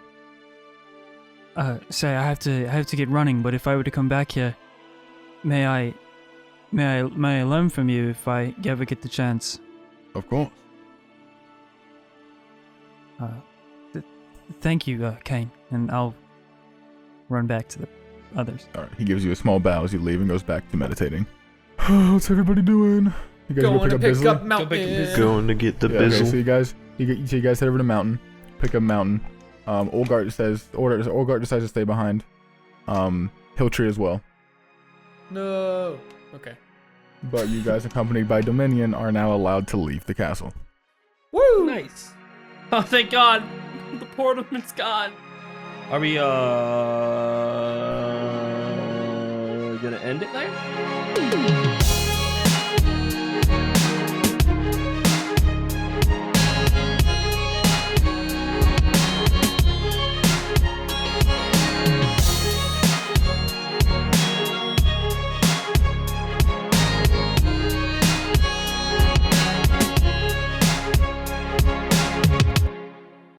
Say, I have to get running, but if I were to come back here, may I learn from you if I ever get the chance? Of course. Thank you, Kane, and I'll run back to the others. Alright, he gives you a small bow as you leave and goes back to meditating. What's everybody doing? You guys Going to pick up Go Mountain. pick up Bizzle. Going to get the Yeah, okay, bizzle. so you guys head over to Mountain, pick up Mountain. Olgart decides to stay behind. Hiltree as well. No. Okay. But you guys, accompanied by Dominion, are now allowed to leave the castle. Woo! Nice. Oh, thank God. The ornament's gone. Are we gonna end it there?